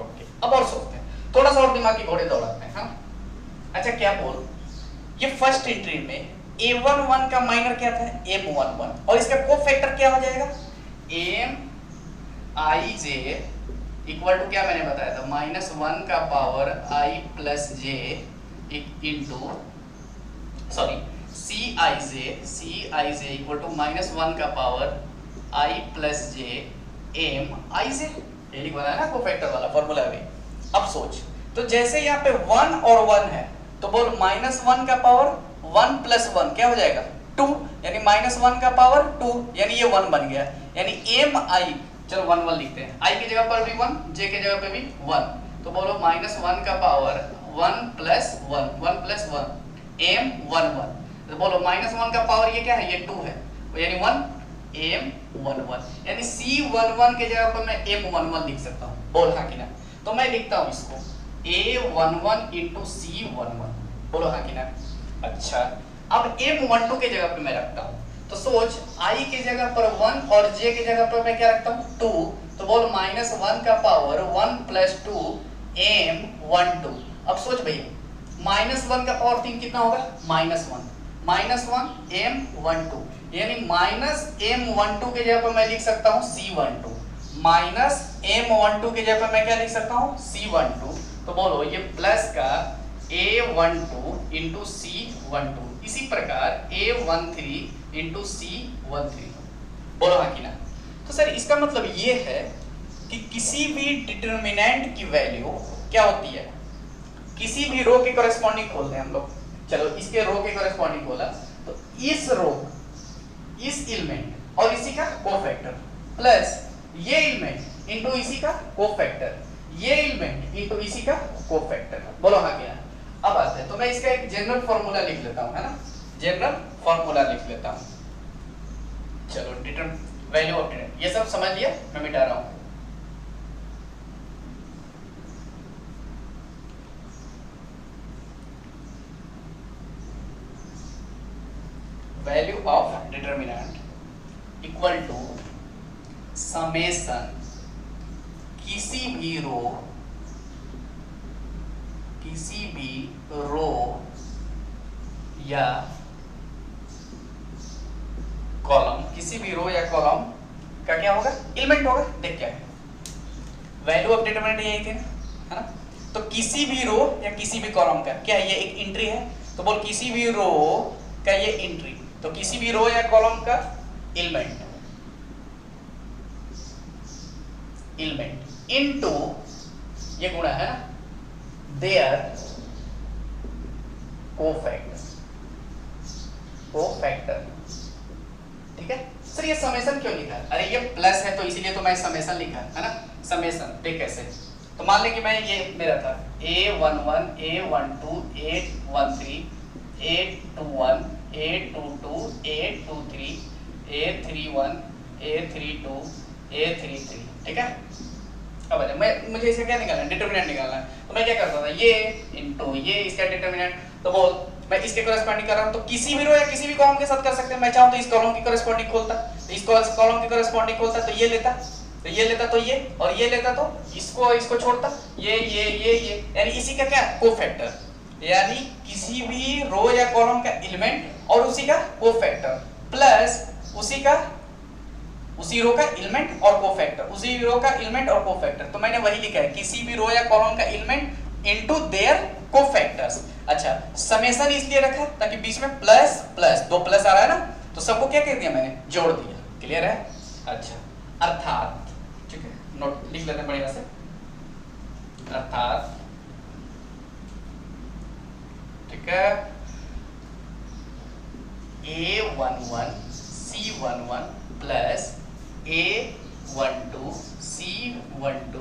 ओके। अब और सोचते हैं, थोड़ा सा और दिमाग की घोड़े दौड़ाते हैं, हाँ। अच्छा क्या बोल, ये फर्स्ट एंट्री में A11 का माइनर क्या था, M11, और इसका कोफैक्टर क्या हो जाएगा, Mij इक्वल टू क्या मैंने बताया था, -1 का power I plus j into sorry Cij equal to -1 का power I plus j Mij, ये लिखा है ना कोफैक्टर वाला फॉर्मूला भी। अब सोच, तो जैसे यहाँ पे 1 और 1 है, तो बोल -1 का पावर 1 प्लस 1 क्या हो जाएगा 2, यानी -1 का पावर 2, यानी ये 1 बन गया, यानी Mi, चलो 1 लिखते हैं, I की जगह पर भी 1, J की जगह पे भी 1, तो बोलो -1 का पावर 1 प्लस 1 M11, तो बोलो -1 का पावर ये क्या है, ये 2 है, यानी 1 M11, यानी C11 के जगह पर मैं M11 लिख सकता हूँ, बोल हाँ कि ना। तो मैं लिखता हूँ इसको A11 इंटू C11, बोलो हाँ कि ना। अच्छा अब M12 के जगह पे मैं रखता हूँ, तो सोच I के जगह पर 1 और J के जगह पर मैं क्या रखता हूँ 2, तो बोल -1 का पावर 1 प्लस 2 M12। अब सोच भैया -1 का पावर 3 कितना होगा, -1 M12, यानी -M12 के जगह पर मैं लिख सकता हूँ C12, -M12 के जगह पर मैं क्या लिख सकता हूँ C12, तो बोलो ये प्लस का A12 इंटू C12, इसी प्रकार A13 इंटू C13, बोलो हाँ कि ना। तो सर इसका मतलब ये है कि किसी भी डिटरमिनेंट की वैल्यू क्या होती है, किसी भी रो के कॉरेस्पॉन्डिंग खोलते हैं हम लोग, चलो इसके रो के कॉरेस्पॉन्डिंग खोला, तो इस रो, इस एलिमेंट और इसी का कोफैक्टर प्लस ये एलिमेंट इंटू इसी का कोफैक्टर, ये एलिमेंट इंटू इसी का कोफैक्टर, बोलो हाँ क्या। अब आते हैं, तो मैं इसका एक जनरल फॉर्मूला लिख लेता हूं, है ना, जनरल फॉर्मूला लिख लेता हूं, चलो वैल्यू ऑफ डिटरमिनेंट, ये सब समझ लिया, मैं मिटा रहा हूं। Value of determinant equal to summation किसी भी रो या कॉलम, किसी भी रो या कॉलम का क्या होगा, एलिमेंट होगा। देख क्या है, वैल्यू ऑफ डिटरमिनेंट यही थी है ना, तो किसी भी रो या किसी भी कॉलम का क्या है, ये एक एंट्री है, तो बोल किसी भी रो का ये एंट्री, तो किसी भी रो या कॉलम का एलिमेंट इनटू ये गुणा है ना देयर कोफैक्टर, ठीक है सर। ये समेशन क्यों लिखा, अरे ये प्लस है तो इसीलिए तो मैं समेशन लिखा है ना, समेशन। देख कैसे, तो मान ले कि मैं ये मेरा था A11 A12 A13 A21 A22 A23 A31 A32 A33, ठीक है। अब आ मुझे इसका क्या निकालना है, डिटरमिनेंट निकालना है, तो मैं क्या करता था, ये इनटू ये इसका डिटरमिनेंट, तो बोल मैं इसके कॉरेस्पॉन्डिंग कर रहा हूं, तो किसी भी रो या किसी भी कॉलम के साथ कर सकते हैं। मैं चाहूं तो इस कॉलम की कॉरेस्पॉन्डिंग खोलता, तो इस कॉलम की कॉरेस्पॉन्डिंग खोलता, तो ये लेता, तो ये लेता, तो ये, और ये लेता, तो इसको छोड़ता, ये, यानी इसी का क्या कोफैक्टर, यानी किसी भी रो या कॉलम का एलिमेंट और उसी का कोफैक्टर प्लस उसी रो का एलिमेंट और कोफैक्टर, उसी रो का एलिमेंट और कोफैक्टर। तो मैंने वही लिखा है, किसी भी रो या कॉलम का एलिमेंट इनटू देयर कोफैक्टर्स। अच्छा समेशन इसलिए रखा ताकि बीच में प्लस प्लस, दो प्लस आ रहा है ना, तो सबको क्या कह दिया मैंने, जोड़ दिया, क्लियर है। अच्छा अर्थात, ठीक है, नोट लिख लेते हैं बढ़िया से, अर्थात ठीक है A11 C11 plus A12 C12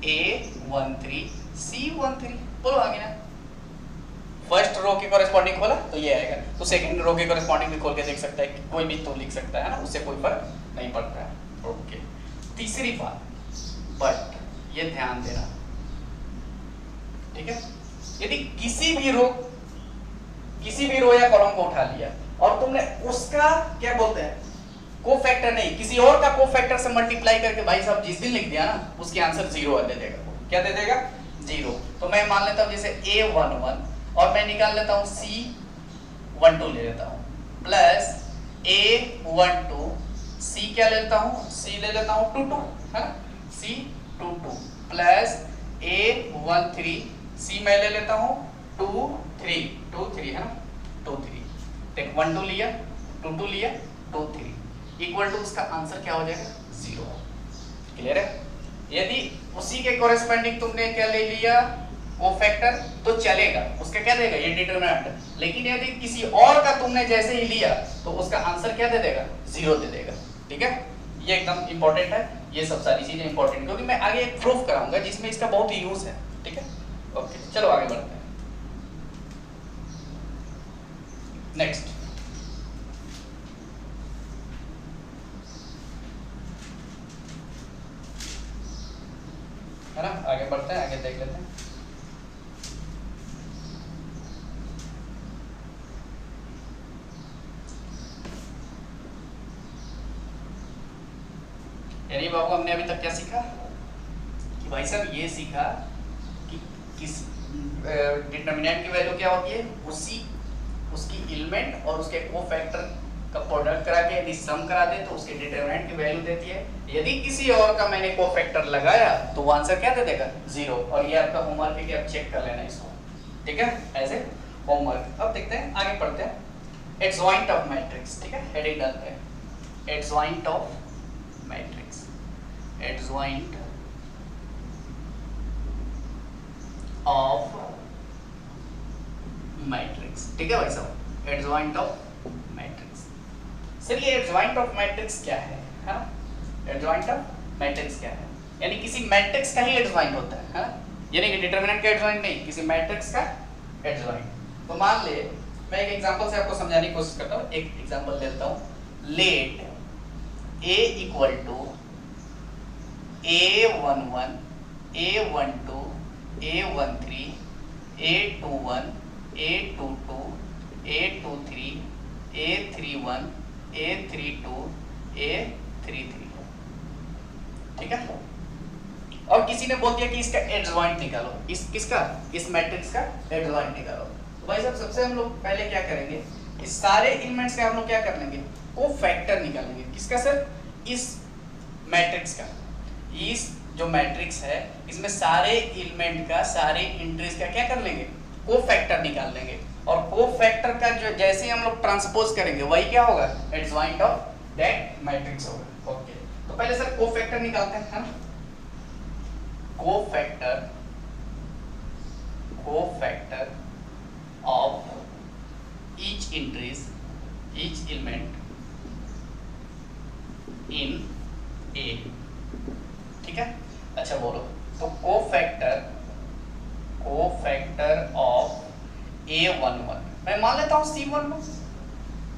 A13 C13, बोलो आगे ना। फर्स्ट रो के कॉरेस्पॉन्डिंग खोला तो ये आएगा, तो सेकंड रो के कॉरेस्पॉन्डिंग भी खोल के देख सकता है, कोई भी तो लिख सकता है ना, उससे कोई फर्क नहीं पड़ता है। ओके, तीसरी बात, बट ये ध्यान देना, ठीक है, यदि किसी भी रो या कॉलम को उठा लिया और तुमने उसका क्या बोलते हैं कोफैक्टर नहीं, किसी और का कोफैक्टर से मल्टीप्लाई करके भाई साहब जिस दिन लिख दिया ना, उसके आंसर 0 दे देगा। क्या दे देगा? 0। तो मैं मान लेता हूं जैसे A11 और मैं निकाल लेता हूं C12 ले लेता हूं, प्लस A12 C क्या लेता हूं, C ले लेता हूं 22, है ना, C22 प्लस A13 C मैं ले लेता हूं 23 है ना, 23, देख 12 लिया 22 लिया 23 इक्वल टू उसका आंसर क्या हो जाएगा? 0। क्लियर है? यदि उसी के कोरेस्पॉन्डिंग तुमने क्या ले लिया कोफैक्टर तो चलेगा, उसका क्या देगा ये डिटरमिनेंट, लेकिन यदि किसी और का तुमने जैसे ही लिया तो उसका आंसर क्या दे देगा? 0 दे देगा। ठीक है, ये एकदम इंपॉर्टेंट है, ये सब सारी चीजें इंपॉर्टेंट, क्योंकि मैं आगे एक प्रूफ कराऊंगा जिसमें इसका बहुत ही यूज है। ठीक है, ओके चलो आगे बढ़ते हैं। नेक्स्ट है ना, आगे बढ़ते हैं, आगे देख लेते हैं। यानी बाबू हमने अभी तक क्या सीखा कि भाई साहब ये सीखा कि किस डिटरमिनेंट की वैल्यू क्या होती है, उसकी एलिमेंट और उसके कोफैक्टर का प्रोडक्ट करा के यदि सम करा दे तो उसके डिटरमिनेंट की वैल्यू देती है। यदि किसी और का मैंने कोफैक्टर लगाया तो वो आंसर क्या दे देगा? 0। और ये आपका होमवर्क है कि आप चेक कर लेना इसको। ठीक है, एज ए होमवर्क। अब देखते हैं, आगे पढ़ते हैं। Adjoint of matrix. ठीक है, हेडिंग डालते हैं adjoint of matrix, adjoint of matrix. ठीक है भाई साहब, एडजॉइंट ऑफ मैट्रिक्स। सर ये एडजॉइंट ऑफ मैट्रिक्स क्या है ना? एडजॉइंट ऑफ मैट्रिक्स क्या है? यानी किसी मैट्रिक्स का ही एडजॉइंट होता है ना, यानी कि डिटरमिनेंट का एडजॉइंट नहीं, किसी मैट्रिक्स का एडजॉइंट। तो मान ले मैं एक एग्जांपल से आपको समझाने की कोशिश करता हूं, एक एग्जांपल देता हूं। Let A equal to A11 A12 A13 A21 A22 A23 A31 A32 A33। ठीक है, और किसी ने बोल दिया कि इसका एडजॉइंट निकालो, किसका, इस मैट्रिक्स का एडजॉइंट निकालो। तो भाई साहब सबसे हम लोग पहले क्या करेंगे, इस सारे एलिमेंट्स का हम लोग क्या कर लेंगे, कोफैक्टर निकालेंगे। किसका सर? इस मैट्रिक्स का। इस जो मैट्रिक्स है इसमें सारे एलिमेंट का, सारे एंट्रीज का क्या कर लेंगे, कोफैक्टर निकाल लेंगे। और कोफैक्टर का जो जैसे हम लोग ट्रांसपोज करेंगे वही क्या होगा, एडजॉइंट ऑफ दैट मैट्रिक्स होगा। ओके, तो पहले सर कोफैक्टर निकालते हैं, है ना। Cofactor of each entries, each element in A। ठीक है, अच्छा बोलो, तो कोफैक्टर ऑफ A11 मैं मान लेता हूं C11।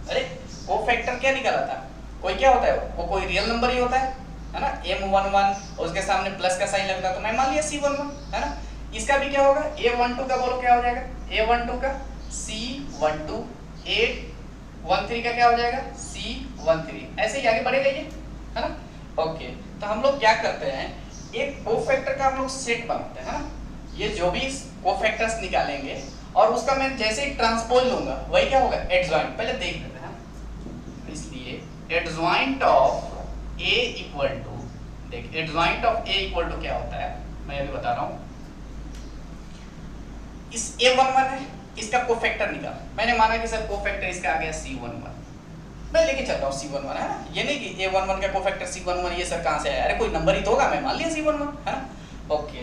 अरे कोफैक्टर क्या निकाला था, कोई क्या होता है, वो कोई रियल नंबर ही होता है ना, M11 और उसके सामने प्लस का साइन लगता है, तो मैं मान लिया C11, है ना। इसका भी क्या होगा, A12 का बोलो क्या हो जाएगा, A12 का C12, A13 का क्या हो जाएगा, C13। ऐसे ही आगे बढ़ेगा ये, है ना। ओके, तो हम लोग क्या करते हैं, एक कोफैक्टर का हम लोग सेट बनाते हैं, है ना। ये जो भी कोफैक्टर्स निकालेंगे और उसका मैं जैसे ही ट्रांसपोज लूंगा वही क्या होगा, एडजॉइंट। पहले देख लेते हैं, इसलिए adjoint of A equal to, देख adjoint of A equal to क्या होता है, मैं अभी बता रहा हूं। इस A11 है, इसका कोफैक्टर निकाल। मैंने माना कि सर कोफैक्टर इसका आ गया C11, मैं लेके चल रहा हूँ C11 है ना, ये नहीं कि A11 का कोफैक्टर C11 ये सर कहाँ से आया, अरे कोई नंबर ही तो होगा, मैं मान लिया C11 है ना। ओके,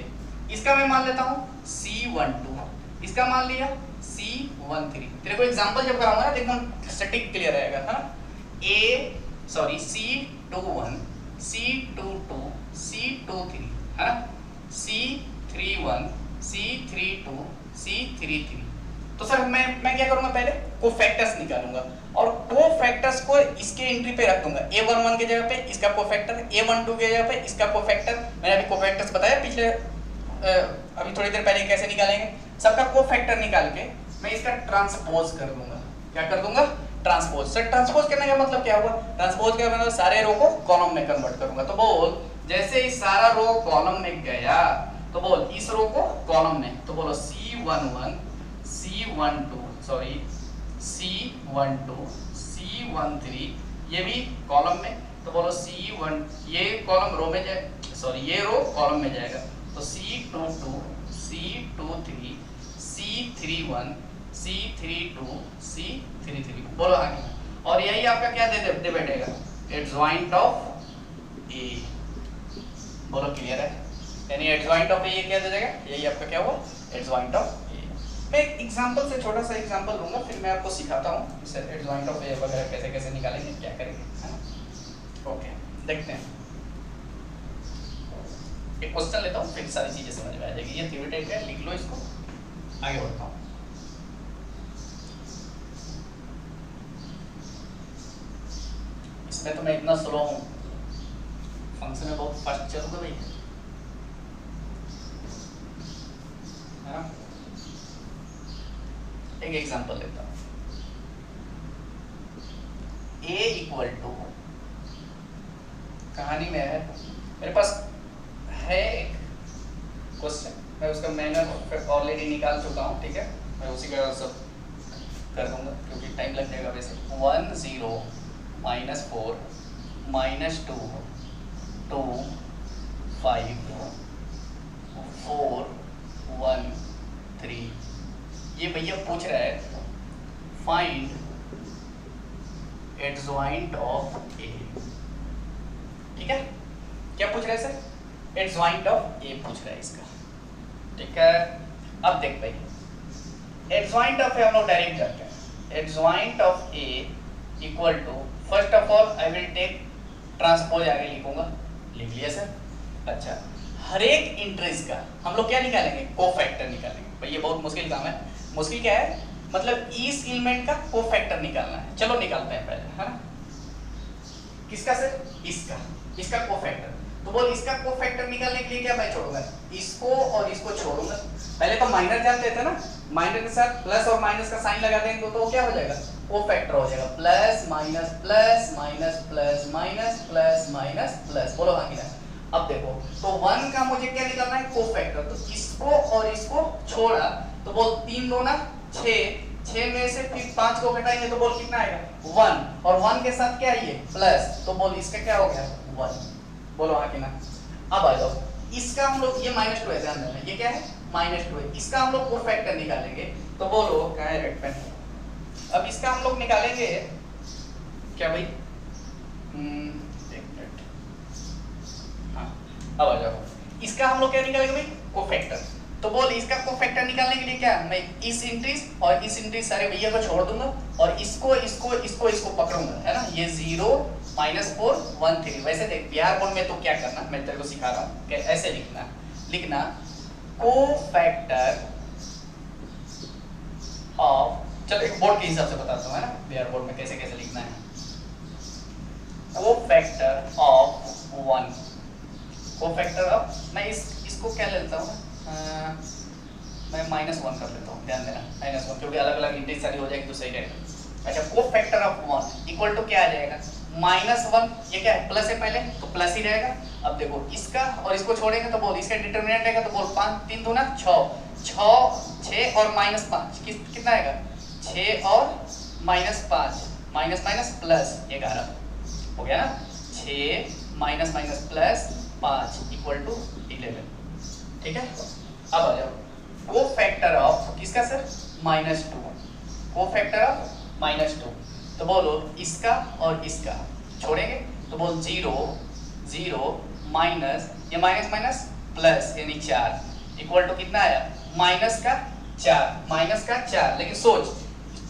इसका मैं मान लेता हूँ C12, इसका मान लिया C13। तेरे को एग्जांपल जब कराऊंगा ना एकदम स्टैटिक क्लियर रहेगा है ना। C21, C22, C23 है ना, C31, C32, C33। तो सर मैं क्या करूंगा, पहले कोफैक्टर्स निकालूंगा और कोफैक्टर्स को इसके एंट्री पे रख दूंगा। A11 की जगह पे इसका कोफैक्टर, A12 की जगह पे इसका कोफैक्टर। मैंने अभी कोफैक्टर्स बताया पिछले अभी थोड़ी देर पहले कैसे निकालेंगे। सबका कोफैक्टर निकाल के मैं इसका ट्रांसपोज कर दूंगा। क्या कर दूंगा, ट्रांसपोज। सर ट्रांसपोज करने का मतलब क्या हुआ, ट्रांसपोज का मतलब सारे रो को कॉलम में कन्वर्ट करूंगा। तो बोल जैसे इस सारा रो कॉलम में गया तो बोल इस रो को कॉलम में, तो बोलो C11, C12, C13, ये भी कॉलम में, तो बोलो C1, ये कॉलम रो में जाए, सॉरी ये रो कॉलम में जाएगा, तो C22, C23, C31, C32, C33, बोलो आगे। और यही आपका क्या दे बैठेगा, एडजॉइंट ऑफ ए। बोलो क्लियर है, यानी एडजॉइंट ऑफ ए ये क्या दे देगा, यही आपका क्या हुआ, एडजॉइंट ऑफ ए। मैं एक एग्जांपल से छोटा सा एग्जांपल लूंगा, फिर मैं आपको सिखाता हूँ इसे एडजॉइंट ऑफ ए वगैरह कैसे कैसे निकालेंगे, क्या करेंगे, है ना। ओके, देखते हैं। एक क्वेश्चन लेता हूँ, फिर सारी चीजें समझ में आ जाएगी। ये थ्योरेटिक है, लिख लो इसको, आगे बढ़ता हूँ। इसमें तो मैं इतना स्लो हूँ, फंक्शन में बहुत फास्ट चलूंगा भाई, है ना। एक एग्जांपल लेता हूँ, A इक्वल टू, कहानी में है मेरे पास है एक क्वेश्चन, मैं उसका मैंने ऑलरेडी निकाल चुका हूँ, ठीक है। मैं उसी का सब कर दूंगा क्योंकि टाइम लग जाएगा वैसे। 1 0 -4 -2 2 5 4 1 3। ये भैया पूछ रहा है फाइंड एडजॉइंट ऑफ ए, ठीक है। क्या पूछ रहा है सर, एडजॉइंट ऑफ ए पूछ रहा है इसका, ठीक है। अब देख भाई, एडजॉइंट ऑफ ए हम लोग डायरेक्ट करते हैं। Adjoint of A equal to, first of all I will take transpose, आगे लिखूंगा, लिख लिया सर। अच्छा, हर एक इंट्रीज का हम लोग क्या निकालेंगे, कोफैक्टर निकालेंगे। भाई ये बहुत मुश्किल काम है। मुश्किल क्या है, मतलब इस एलिमेंट का कोफैक्टर निकालना है। चलो निकालते हैं पहले, है ना। किसका सर, इसका कोफैक्टर। तो बोल इसका कोफैक्टर निकालने के लिए क्या मैं छोड़ूंगा, इसको और इसको छोड़ूंगा। पहले तो माइनर जानते थे ना, माइनर के साथ प्लस और माइनस का साइन लगा देंगे तो क्या हो जाएगा, कोफैक्टर हो जाएगा। Plus minus plus minus plus minus plus minus plus, बोलो हाँ कि ना। अब देखो, तो 1 का मुझे क्या निकालना है, कोफैक्टर। तो इसको और इसको छोड़ा तो बोल 3 2 ना 6 में से फिर 5 को घटाएंगे तो बोल कितना आएगा, 1। और 1 के साथ क्या है ये, प्लस, तो बोल इसका क्या हो गया, 1। बोलो हाँ कि ना। अब आ जाओ, इसका हम लोग, ये -2 है, ध्यान देना, ये क्या है, -2 है। इसका हम लोग कोफैक्टर निकालेंगे तो बोलो क्या है, रेड पेन। अब इसका हम लोग निकालेंगे क्या भाई, हाँ, अब आ जाओ, इसका हम लोग क्या निकालेंगे भाई, कोफैक्टर। तो बोल इसका कोफैक्टर निकालने के लिए क्या, मैं इस इंट्रीज और इस इंट्रीज सारे भैया को छोड़ दूंगा और इसको पकड़ूंगा, है ना। ये 0 -4 1 3। वैसे देख बिहार बोर्ड में तो क्या करना, मैं तेरे को सिखा रहा हूँ कि ऐसे लिखना कोफैक्टर ऑफ, चलो एक बोर्ड के हिसाब से बताता हूँ, है ना, बिहार बोर्ड में कैसे कैसे लिखना है। कोफैक्टर ऑफ 1, कोफैक्टर ऑफ, मैं इसको क्या लेता हूँ, मैं -1 कर लेता हूँ, ध्यान देना, -1, क्योंकि अलग अलग इंट्रीज सारी हो जाएगी तो सही रहेगा। अच्छा, कोफैक्टर ऑफ 1 इक्वल टू क्या आ जाएगा, -1, ये क्या है, प्लस है पहले तो प्लस ही रहेगा। अब देखो इसका और इसको छोड़ेंगे तो बोल इसका डिटरमिनेंट आएगा, तो बोल 5 3 2 ना 6 और -5 कितना आएगा, 6 और -5 माइनस प्लस 11 हो गया ना। 6 माइनस प्लस 5 इक्वल टू 11, ठीक है। अब आ जाओ, कोफैक्टर ऑफ किसका सर, -2, कोफैक्टर ऑफ -2। तो बोलो इसका और इसका छोड़ेंगे तो बोल 0 0 माइनस ये माइनस माइनस प्लस यानी 4 इक्वल टू कितना आया माइनस का 4 लेकिन सोच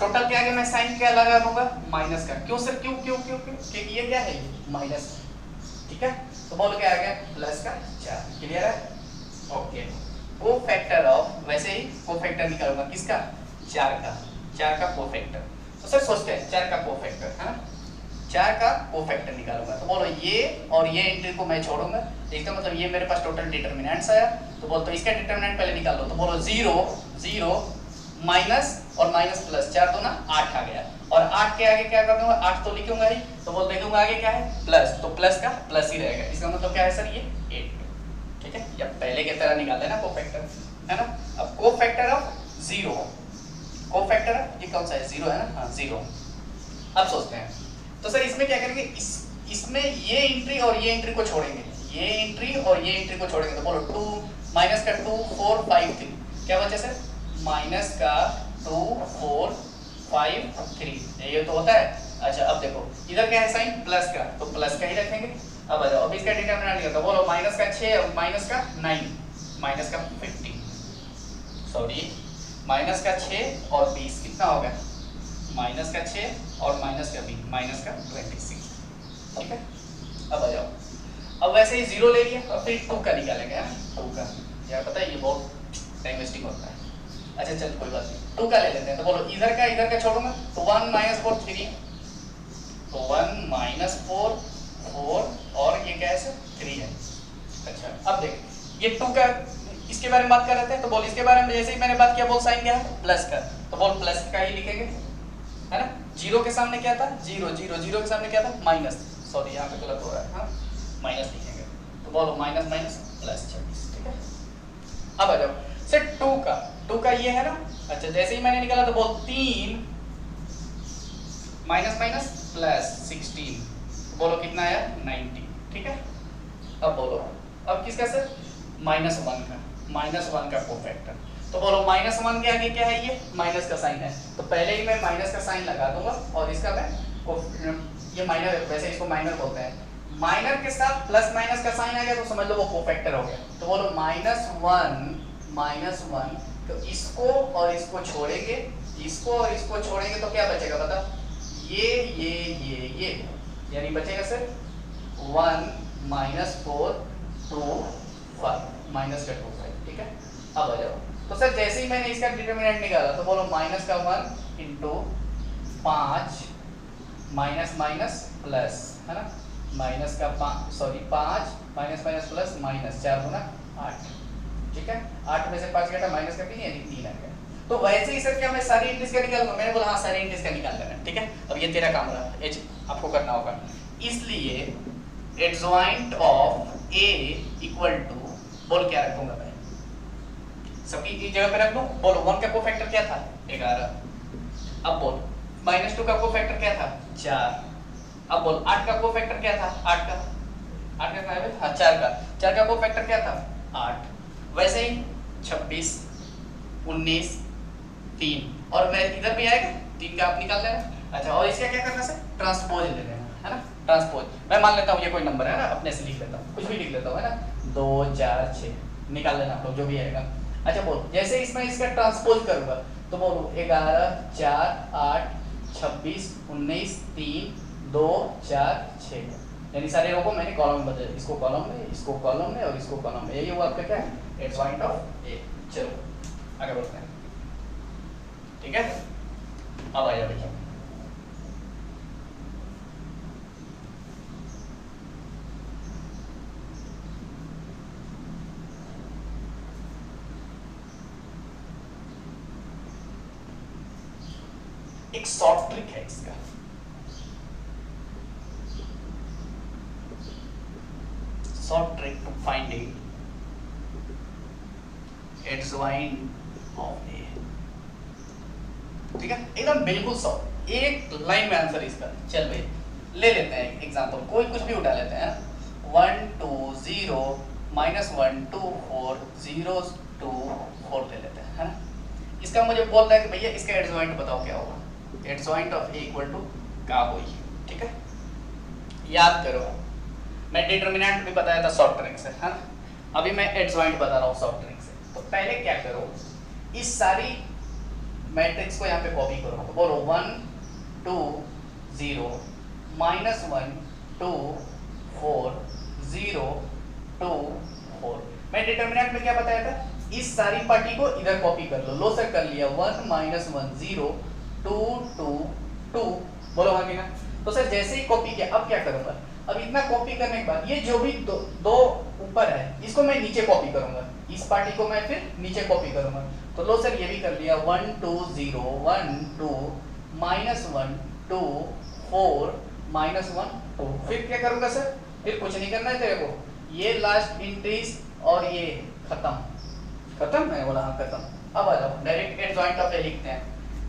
टोटल के आगे मैं साइन क्या लगा दूंगा माइनस का क्यों सर क्यों क्यों क्यों क्यों क्योंकि ये क्या है माइनस ठीक है तो बोलो क्या आ गया प्लस का 4 क्लियर है ओके कोफैक्टर ऑफ वैसे ही कोफैक्टर निकालूंगा किसका 4 का कोफैक्टर तो सर सोचते हैं 4 का कोफैक्टर है ना 4 का कोफैक्टर निकालूंगा तो बोलो ये और ये एंट्री को मैं छोड़ूंगा इसका मतलब ये मेरे पास टोटल डिटरमिनेंट्स आया तो बोलो तो इसका डिटरमिनेंट पहले निकाल लो तो बोलो 0 0 माइनस और माइनस प्लस 4 2 ना 8 आ गया और 8 के आगे क्या कर दूंगा 8 तो लिखूंगा ही तो बोल लिखूंगा आगे क्या है प्लस तो प्लस का प्लस ही रहेगा इसका मतलब क्या है सर ये 8 ठीक है या पहले की तरह निकाल लेना कोफैक्टर है ना अब कोफैक्टर ऑफ 0 कोफैक्टर ये कौन सा है 0 है ना हाँ 0 अब सोचते हैं तो सर इसमें क्या करेंगे इसमें ये एंट्री और ये एंट्री को छोड़ेंगे ये एंट्री और ये एंट्री को छोड़ेंगे तो बोलो 2 माइनस का 2 4 5 3 क्या बचा सर माइनस का 2 4 5 3 ये तो होता है अच्छा अब देखो इधर क्या है साइन प्लस का तो प्लस का ही रखेंगे अब आ जाओ अब इसका डिटरमिनेंट निकालो तो बोलो माइनस का 6 और माइनस का 9 माइनस का 15 सॉरी माइनस का 6 और 20 कितना हो गया माइनस का 6 और माइनस का 20 माइनस का 26 ठीक है अब आ जाओ अब वैसे ही 0 ले लिया और फिर 2 का निकालेंगे 2 का यार पता है ये बहुत टाइम वेस्टिंग होता है अच्छा चल कोई बात नहीं 2 का ले लेते हैं तो बोलो इधर का छोड़ूंगा तो 1 माइनस 4 3 तो 1 माइनस 4 4 और ये क्या है सर 3 है अच्छा अब देख ये 2 का इसके बारे में बात कर रहे थे तो बोल इसके बारे में जैसे ही मैंने बात किया बोल साइन क्या है प्लस का तो बोल प्लस का ही लिखेंगे है ना 0 के सामने क्या था 0 0 0 के सामने क्या था माइनस सॉरी यहाँ पे गलत हो रहा है हाँ माइनस लिखेंगे तो बोलो माइनस माइनस प्लस 26 ठीक है अब आ जाओ सर 2 का ये है ना अच्छा जैसे ही मैंने निकाला तो बोल 3 माइनस माइनस प्लस 16 बोलो कितना आया 90 ठीक है अब बोलो अब किसका सर -1 का कोफैक्टर तो बोलो -1 के आगे क्या है ये माइनस का साइन है तो पहले ही मैं माइनस का साइन लगा दूंगा और इसका मैं ये माइनर वैसे इसको माइनर बोलते हैं माइनर के साथ प्लस माइनस का साइन आ गया तो समझ लो वो कोफैक्टर हो गया तो बोलो -1 तो इसको और इसको छोड़ेंगे तो क्या बचेगा बता ये यानी बचेगा सर 1 -4 2 5 माइनस का 2 5 ठीक है अब आ जाओ तो सर जैसे ही मैंने इसका डिटरमिनेंट निकाला तो बोलो माइनस का 1 इंटू 5 माइनस माइनस प्लस है ना माइनस का 5 माइनस माइनस प्लस माइनस 4 गुना 8 ठीक है 8 में से 5 घटा माइनस का 3 यानी 3 आ गया तो वैसे ही सर क्या मैं सारी इंट्रीज का निकालूंगा मैंने बोला हाँ सारी इंट्रीज का निकाल लेना ठीक है अब ये तेरा काम रहा एच आपको करना होगा इसलिए adjoint of A equal to बोल क्या रखूंगा मैं सबकी की जगह पे रख दूं बोलो 1 का कोफैक्टर क्या था 11 अब बोल -2 का कोफैक्टर क्या था 4 अब बोल 8 का कोफैक्टर क्या था 8 का क्या है हाँ 4 का कोफैक्टर क्या था 8 वैसे ही 26 19 3 और मैं इधर भी आएगा 3 का आप निकाल लेना अच्छा और इसका क्या करना सर ट्रांसपोज ले लेना है ना ट्रांसपोज मैं मान लेता हूँ ये कोई नंबर है ना अपने से लिख लेता हूँ कुछ भी लिख लेता हूँ है ना 2 4 6 निकाल लेना आप लोग जो भी आएगा अच्छा बोल जैसे इसमें इसका ट्रांसपोज करूंगा तो बोलो 11 4 8 26 19 3 2 4 6 यानी सारे रो को मैंने कॉलम में बदल इसको कॉलम में इसको कॉलम में और इसको कॉलम में यही हुआ आपका क्या है एडजॉइंट ऑफ ए चलो आगे बढ़ते हैं ठीक है अब आ जाओ देखिए एक शॉर्ट ट्रिक है इसका short trick to finding adjoint of A ठीक है एकदम बिल्कुल शॉर्ट एक लाइन में आंसर इसका चल भाई ले लेते हैं एग्जांपल कोई कुछ भी उठा लेते हैं 1 2 0 -1 2 4 0 2 4 ले लेते हैं है ना इसका मुझे बोल रहा है कि भैया इसका एडजॉइंट बताओ क्या होगा adjoint of A equal to का हुई। ठीक है, याद करो, मैं डिटरमिनेंट भी बताया था सॉफ्ट ट्रिक से, है ना। अभी मैं एडजॉइंट बता रहा हूँ सॉफ्ट ट्रिक से। तो पहले क्या करो, इस सारी मैट्रिक्स को यहाँ पे कॉपी करो। तो बोलो 1 2 0 -1 2 4 0 2 4। मैं डिटरमिनेंट में क्या बताया था, इस सारी पार्टी को इधर कॉपी कर लो। लो सर कर लिया, 1 -1 0 2 2 2। बोलो हाँ कि ना। तो सर जैसे ही कॉपी किया, अब क्या करूंगा, अब इतना कॉपी करने के बाद ये जो भी दो ऊपर है इसको मैं नीचे कॉपी करूंगा, इस पार्टी को मैं फिर नीचे कॉपी करूंगा। तो लो सर ये भी कर लिया, 1 2 0 1 2 -1 2 4 -1 2। फिर क्या करूंगा सर, फिर कुछ नहीं करना है तेरे को, ये लास्ट इंट्रीज और ये खत्म। खत्म, मैं बोला हाँ खत्म। अब आ जाओ डायरेक्ट एडजॉइंट ऑफ ए लिखते हैं।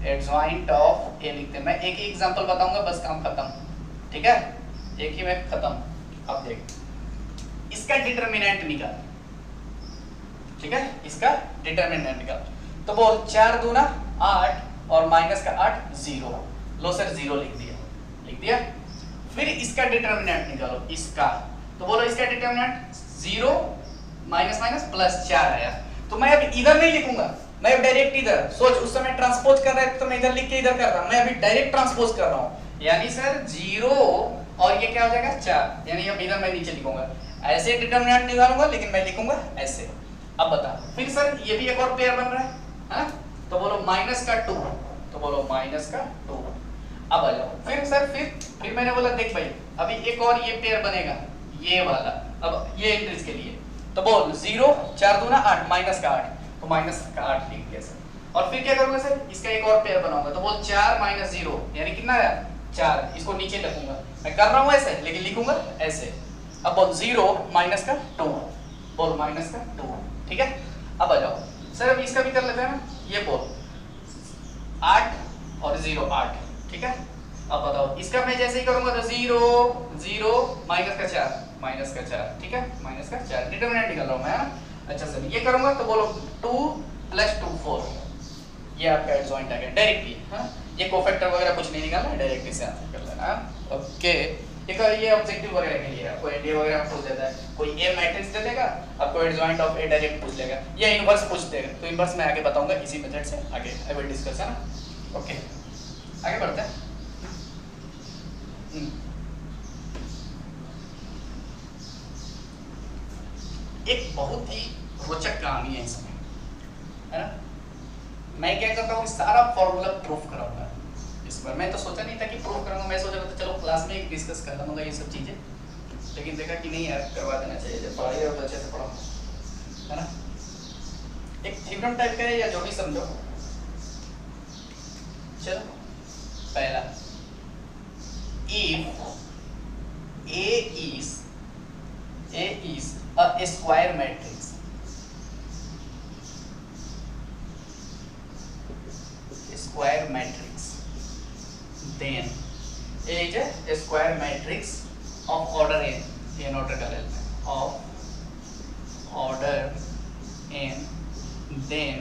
एडजॉइंट ऑफ ए लिखते हैं। मैं एक ही एग्जांपल बताऊंगा, बस काम खत्म। ठीक है, एक ही में खत्म। अब देख, इसका डिटरमिनेंट निकाल। ठीक है, इसका डिटरमिनेंट निकाल। तो बोल 4 दूना 8 और माइनस का 8 0। लो सर 0 लिख दिया, लिख दिया। फिर इसका डिटरमिनेंट निकालो, इसका। तो बोलो इसका डिटरमिनेंट 0 माइनस माइनस प्लस 4 आया। तो मैं अब इधर नहीं लिखूंगा, मैं अब डायरेक्ट इधर, सोच उस समय ट्रांसपोज कर रहा है तो मैं इधर लिख के इधर कर रहा हूं, मैं अभी डायरेक्ट ट्रांसपोज कर रहा हूं। यानी सर 0 और ये क्या हो जाएगा 4, यानी अब इधर मैं नीचे लिखूंगा। ऐसे डिटरमिनेंट निकालूंगा, लेकिन मैं लिखूंगा ऐसे। अब बता, फिर सर ये भी एक और पेयर बन रहा है ना। तो बोलो माइनस का 2। तो बोलो माइनस का 2। अब आ जाओ, फिर सर फिर मैंने बोला देख भाई, अभी एक और ये पेयर बनेगा, ये वाला। अब ये इंट्रीज के लिए तो बोल 0 4 दूना 8 माइनस का 8। तो माइनस का 8 लिख दिया सर। और फिर क्या करूंगा सर, इसका एक और पेयर बनाऊंगा। तो बोल 4 - 0 यानी कितना आया 4। इसको नीचे रखूंगा, मैं कर रहा हूं ऐसे, लेकिन लिखूंगा ऐसे। अब बोल 0 माइनस का 2। बोल माइनस का 2। ठीक है, अब आ जाओ सर, अब इसका भी कर लेते हैं ना। ये बोल 8 और 0 8। ठीक है, अब बताओ इसका मैं जैसे ही करूंगा तो 0 0 माइनस का 4 माइनस का 4। ठीक है, माइनस का 4 डिटरमिनेंट निकाल रहा हूं मैं, है ना। अच्छा सर ये करूंगा तो बोलो 2 + 2 4। ये आपका एडजॉइंट आ गया डायरेक्टली। हां, ये कोफैक्टर वगैरह कुछ नहीं निकालना है, डायरेक्ट इसे आंसर कर लेना। ओके, ये ऑब्जेक्टिव वगैरह के लिए आपको एनडीए वगैरह पूछ देता है, कोई ए मैट्रिक्स दे देगा आपको, एडजॉइंट ऑफ ए डायरेक्ट पूछ लेगा, या इनवर्स पूछ देगा। तो इनवर्स मैं आगे बताऊंगा इसी मेथड से, आगे आई विल डिस्कस, है ना। ओके, आगे बढ़ते हैं। एक बहुत ही रोचक कहानी है इसमें, है ना। मैं क्या करता हूँ, सारा फॉर्मूला प्रूफ कराऊंगा इस बार। मैं तो सोचा नहीं था कि प्रूफ करूंगा, मैं सोचा था चलो क्लास में एक डिस्कस कर लूंगा ये सब चीजें, लेकिन देखा कि नहीं यार, करवा देना चाहिए। जब पढ़ाई हो तो अच्छे से पढ़ो, है ना। एक थ्योरम टाइप का है, या जो भी समझो। चलो पहला, if A is a square matrix, then A is a square matrix of order n order का लेते हैं, of order n, then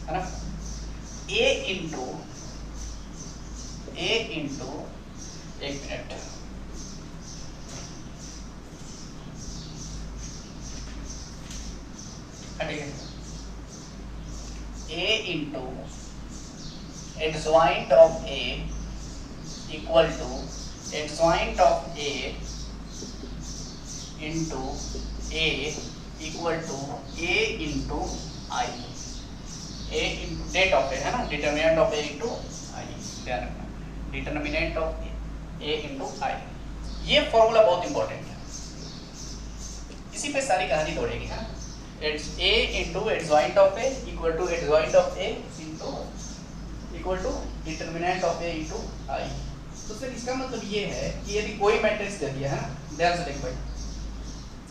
है ना, A into एक minute, A into adjoint of A equal to adjoint of A into A equal to A into I। A into date of A, है ना, determinant of A into I, ध्यान रखना, determinant of A into I। ये फॉर्मूला बहुत इंपॉर्टेंट है, इसी पे सारी कहानी दौड़ेगी, है ना। It's A into adjoint of A equal to adjoint of A into equal to determinant of A into I। तो सर इसका मतलब ये है कि यदि कोई मैट्रिक्स दे दिया है ना, ध्यान से देख भाई,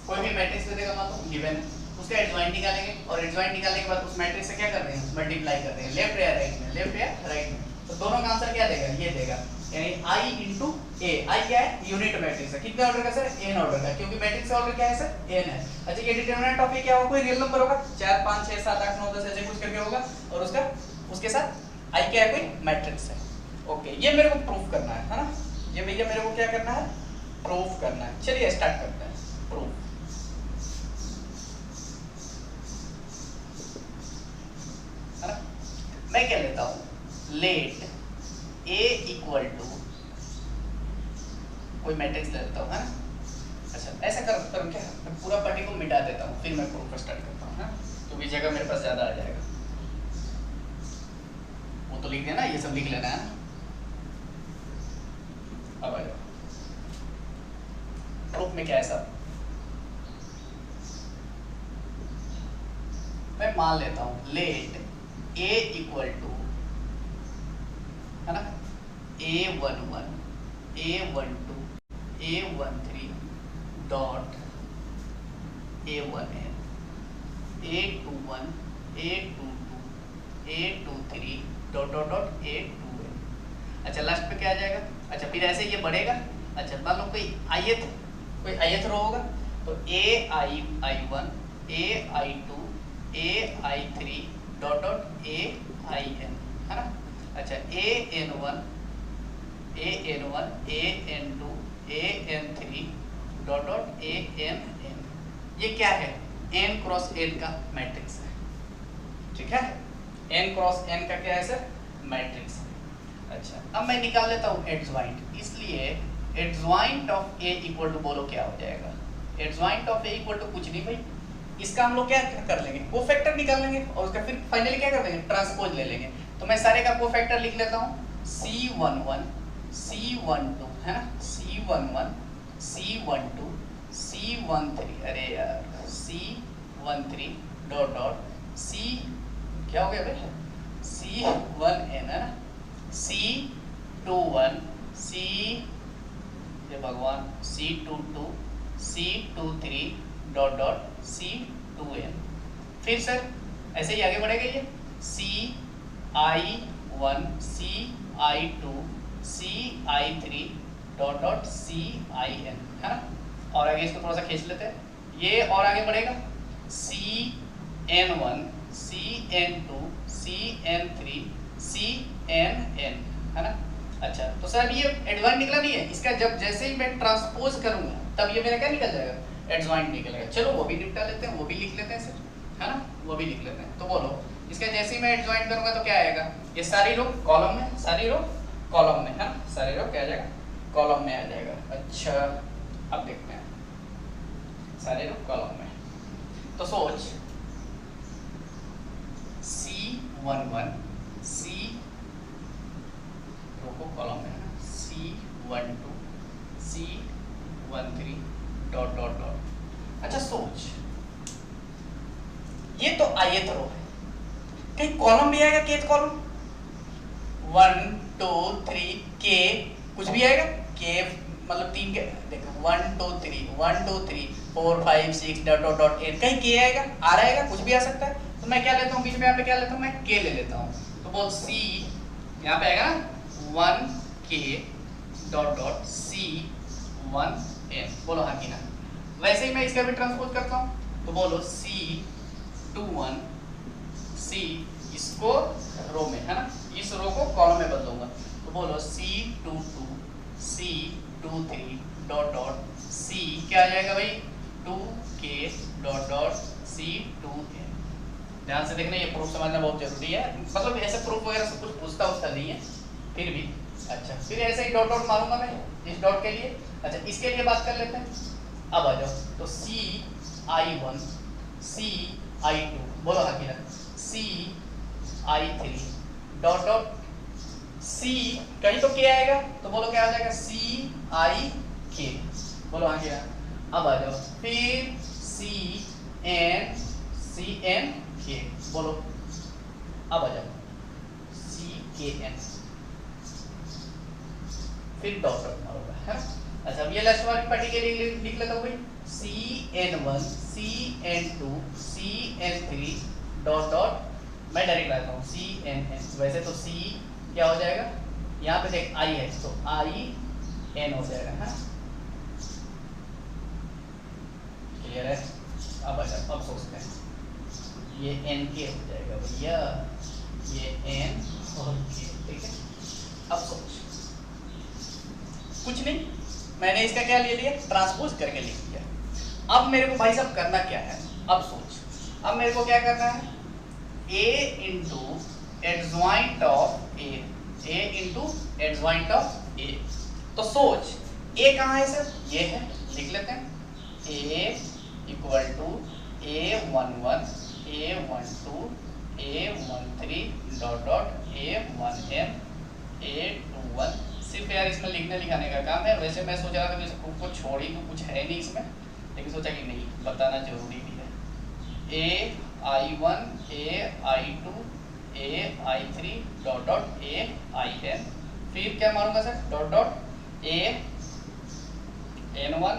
कोई भी मैट्रिक्स दे देगा, मान लो गिवन है, उसका एडजॉइंट निकालेंगे, और एडजॉइंट निकालने के बाद उस मैट्रिक्स से क्या कर रहे हैं, मल्टीप्लाई कर रहे हैं, लेफ्ट या राइट में, लेफ्ट या राइट में। तो दोनों का आंसर क्या देगा, ये देगा, यानी I into A। I क्या है, यूनिट मैट्रिक्स है, कितने ऑर्डर का सर, n ऑर्डर का, क्योंकि मैट्रिक्स का ऑर्डर क्या है सर, n है। अच्छा ये डिटरमिनेंट ऑफ A क्या होगा, कोई रियल नंबर होगा, 4 5 6 7 8 9 10 ऐसे कुछ करके होगा, और उसके साथ I क्या है, कोई मैट्रिक्स है। ओके, ये मेरे को प्रूफ करना है ना, ये भैया मेरे को क्या करना है, प्रूफ करना है। चलिए स्टार्ट करते हैं प्रूफ। है ना, मैं क्या लेता हूं, लेट A इक्वल टू कोई मैट्रिक्स ले लेता हूं, है ना। अच्छा ऐसा करूं क्या, मैं पूरा पार्टी को मिटा देता हूं, फिर मैं प्रूफ स्टार्ट करता हूं ना, क्योंकि जगह मेरे पास ज्यादा आ जाएगा। वो तो लिख देना, ये सब लिख लेना है ना। अब आ जाओ प्रूफ में क्या है सब, मैं मान लेता हूं लेट A इक्वल टू, है ना, A11 A12 A13 dot A1n A21 A22 A23 dot dot dot A2n। अच्छा लास्ट पे क्या आ जाएगा, अच्छा फिर ऐसे ये बढ़ेगा। अच्छा मान लो कोई ith रो होगा तो ai1 ai2 ai3 dot dot ain, है ना। अच्छा an1 an2 an3 dot dot ann, ये क्या है, n क्रॉस n का मैट्रिक्स है, ठीक है, n क्रॉस n का क्या है सर, मैट्रिक्स है। अच्छा अब मैं निकाल लेता हूँ एडज्वाइंट, इसलिए adjoint of A equal to, बोलो क्या हो जाएगा, adjoint of A equal to कुछ नहीं भाई, इसका हम लोग क्या कर लेंगे, कोफैक्टर निकाल लेंगे और उसका फिर फाइनली क्या कर देंगे, ट्रांसपोज ले लेंगे। तो मैं सारे का कोफैक्टर लिख लेता हूँ, C11 C12, है ना, C11 C12 C13, अरे यार C13 डॉट डॉट C क्या हो गया भाई, C1n, है ना, C21 C, ये भगवान, C22 C23 dot dot C2n। फिर सर ऐसे ही आगे बढ़ेगा ये CI1 CI2 CI3 dot dot CIN, है ना। और आगे इसको थोड़ा सा खींच लेते हैं, ये और आगे बढ़ेगा CN1 CN2 CN3 CNN, है ना। अच्छा तो सर ये एडवांट निकला नहीं है, इसका जब जैसे ही मैं ट्रांसपोज करूंगा तब ये मेरा क्या निकल जाएगा, एडजॉइंट निकलेगा। चलो वो भी निपटा लेते हैं, वो भी लिख लेते हैं सर, है ना, वो भी लिख लेते हैं। तो बोलो इसका जैसे ही मैं एडजॉइंट करूंगा तो क्या आएगा, ये सारी रो कॉलम में, सारी रो कॉलम में, है ना, सारी रो क्या आ जाएगा, कॉलम में आ जाएगा। अच्छा अब देखते हैं सारे रो कॉलम में, तो सोच C11 C रो को कॉलम में, C12 C13 dot dot dot. अच्छा सोच ये तो ith रो है, कहीं कॉलम भी आएगा, kth कॉलम 1 2 3 k कुछ भी आएगा, k मतलब 3 के देखो 1 2 3 1 2 3 4 5 6 डॉट डॉट डॉट n, कहीं k आएगा, आ रहेगा, कुछ भी आ सकता है। तो मैं क्या लेता हूँ बीच में, यहाँ पे क्या लेता हूँ, मैं k ले लेता हूँ। तो बोल C यहाँ पे आएगा ना 1k डॉट डॉट C1n, बोलो हाँ कि ना। वैसे ही मैं इसका भी ट्रांसपोज करता हूँ, तो बोलो C21 C, इसको रो में, है ना, इस रो को कॉलम में बदलूंगा, तो बोलो C22 C23 dot dot C क्या आ जाएगा भाई 2k डॉट डॉट C2n। ध्यान से देखना, ये प्रूफ समझना बहुत जरूरी है, मतलब ऐसे प्रूफ वगैरह सब कुछ पूछता उछता नहीं है फिर भी। अच्छा फिर ऐसे ही डॉट डॉट मारूंगा मैं इस डॉट के लिए। अच्छा इसके लिए बात कर लेते हैं, अब आ जाओ, तो CI1 CI2 बोलो हाँ कि ना, CI3 डॉट डॉट C कहीं तो क्या आएगा, तो बोलो क्या आ जाएगा CIK, बोलो हाँ कि ना। अब आ जाओ फिर CNK, बोलो अब आ जाओ CKN, फिर डॉट डॉट मारूंगा, है। अच्छा अब ये लास्ट वाली पार्टी के लिए लिख लेता हूँ भाई CN1 CN2 CN3 dot dot, मैं डायरेक्ट लाता हूँ CNN। वैसे तो C क्या हो जाएगा, यहाँ पे देख I है तो IN हो जाएगा, है। क्लियर है। अब अच्छा अब सोचते हैं, ये NK हो जाएगा भैया, ये N और K, ठीक है। अब मैंने इसका क्या ले लिया, ट्रांसपोज करके लिख दिया। अब मेरे को भाई साहब करना क्या है, अब सोच, अब मेरे को क्या करना है, a into adjoint of a, a into adjoint of a। तो सोच a कहाँ है सर, ये है, लिख लेते हैं a equal to a11 a12 a13 dot dot a1n a21। सिर्फ यार इसमें लिखने लिखाने का काम है। वैसे मैं सोच रहा था कि इसको कुछ छोड़ ही कुछ है नहीं इसमें, लेकिन सोचा कि नहीं बताना जरूरी भी है। ai1 ai2 ai3 dot dot ain, फिर क्या मारूंगा sir, dot dot an1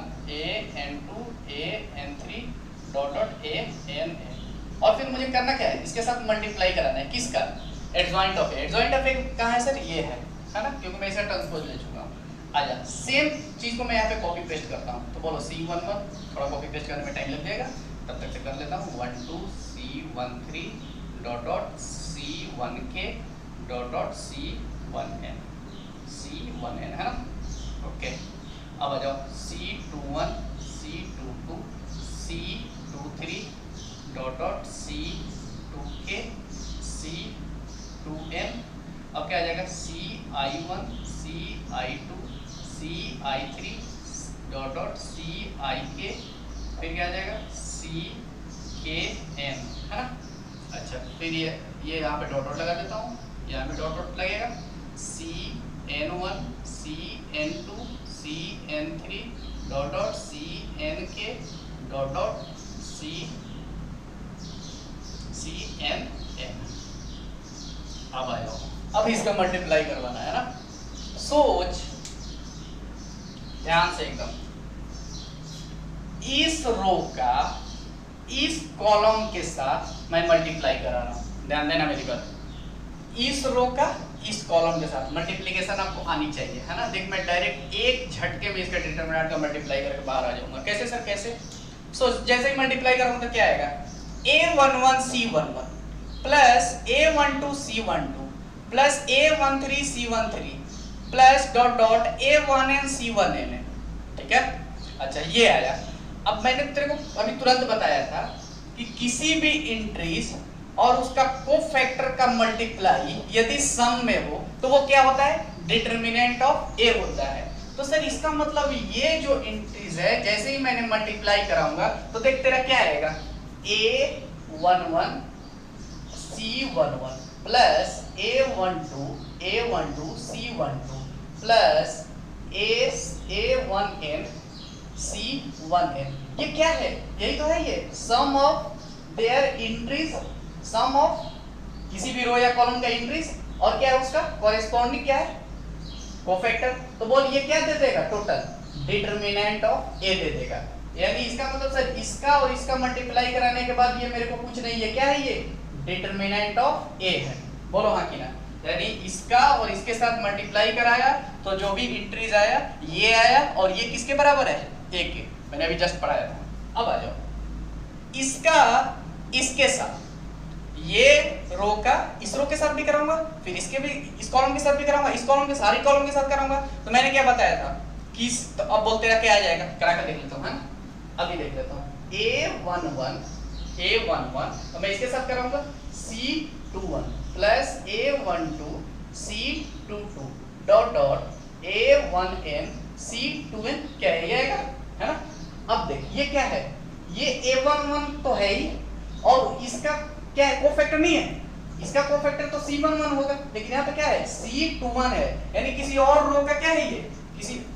an2 an3 dot dot an, और फिर मुझे करना क्या है, इसके साथ मल्टीप्लाई कराना है, किसका, adjoint of A. Adjoint of A कहाँ है सर, ये है ना, क्योंकि मैं इसका ट्रांसपोज ले चुका हूँ। आजा सेम चीज को मैं यहाँ पे कॉपी पेस्ट करता हूँ। तो बोलो C11, थोड़ा कॉपी पेस्ट करने में टाइम लग जाएगा, तब तक से कर लेता हूँ 1 2 C13 dot dot C1k dot dot C1n है ना, ओके। अब आ जाओ C21 C22 C23 dot dot C2k C2n। अब क्या आ जाएगा, CI1 CI2 CI3 dot dot CIK, फिर क्या आ जाएगा CKN, है ना। अच्छा फिर ये यहाँ पे डॉट डॉट लगा देता हूँ, यहाँ पे डॉट डॉट लगेगा CN1 CN2 CN3 dot dot CNK dot dot CNN। अब आया, अब इसका मल्टीप्लाई करवाना है ना। सोच ध्यान से एकदम, इस रो का इस कॉलम के साथ मैं मल्टीप्लाई करा रहा हूं, ध्यान देना मेरी बात। इस रो का इस कॉलम के साथ मल्टीप्लिकेशन आपको आनी चाहिए, है ना। देख मैं डायरेक्ट एक झटके में इसका डिटरमिनेंट का मल्टीप्लाई करके बाहर आ जाऊंगा। कैसे सर, कैसे? सो जैसे ही मल्टीप्लाई करूंगा तो क्या आएगा, a11 c11 plus a12 c12 plus a13 c13 plus dot dot a1n c1n, ठीक है। अच्छा ये आया। अब मैंने तेरे को अभी तुरंत बताया था कि किसी भी इंट्रीज और उसका कोफैक्टर का मल्टीप्लाई यदि सम में हो तो वो क्या होता है, डिटरमिनेंट ऑफ ए होता है। तो सर इसका मतलब ये जो इंट्रीज है, जैसे ही मैंने मल्टीप्लाई कराऊंगा तो देख तेरा क्या आएगा, a11 c11 plus a12 c12 plus a1n c1n। ये क्या है, यही तो है, ये sum of their entries, sum of किसी भी रो या कॉलम का इंट्रीज और क्या है उसका कॉरेस्पॉन्डिंग क्या है, कोफैक्टर। तो बोल ये क्या दे देगा, टोटल डिटरमिनेंट ऑफ ए दे देगा। यानी इसका मतलब सर इसका और इसका मल्टीप्लाई कराने के बाद ये मेरे को कुछ नहीं है, क्या है ये, डिटरमिनेंट ऑफ ए है। बोलो हाँ कि ना। यानी इसका और इसके साथ मल्टीप्लाई कराया तो जो भी इंट्रीज आया ये आया, और ये किसके बराबर है, ए के। मैंने अभी जस्ट पढ़ाया था। अब आ जाओ, इसका इसके साथ, ये रो का इस रो के साथ भी कराऊंगा, फिर इसके भी इस कॉलम के साथ भी कराऊंगा, इस कॉलम के सारी कॉलम के साथ कराऊंगा। तो मैंने क्या बताया था कि तो अब बोलते रहा क्या आ जाएगा, करा कर देख लेता हूं, है ना। अभी देख लेता हूं, a11 तो मैं इसके साथ कराऊंगा c21 plus a12 c22 dot dot a1n c2n, क्या है, ये आएगा, है ना। अब देख ये क्या है, ये a11 तो है ही, और इसका क्या है, कोफैक्टर नहीं है, इसका कोफैक्टर तो c11 होगा, लेकिन यहाँ पे क्या है, c21 है। यानी किसी और रो का क्या है, ये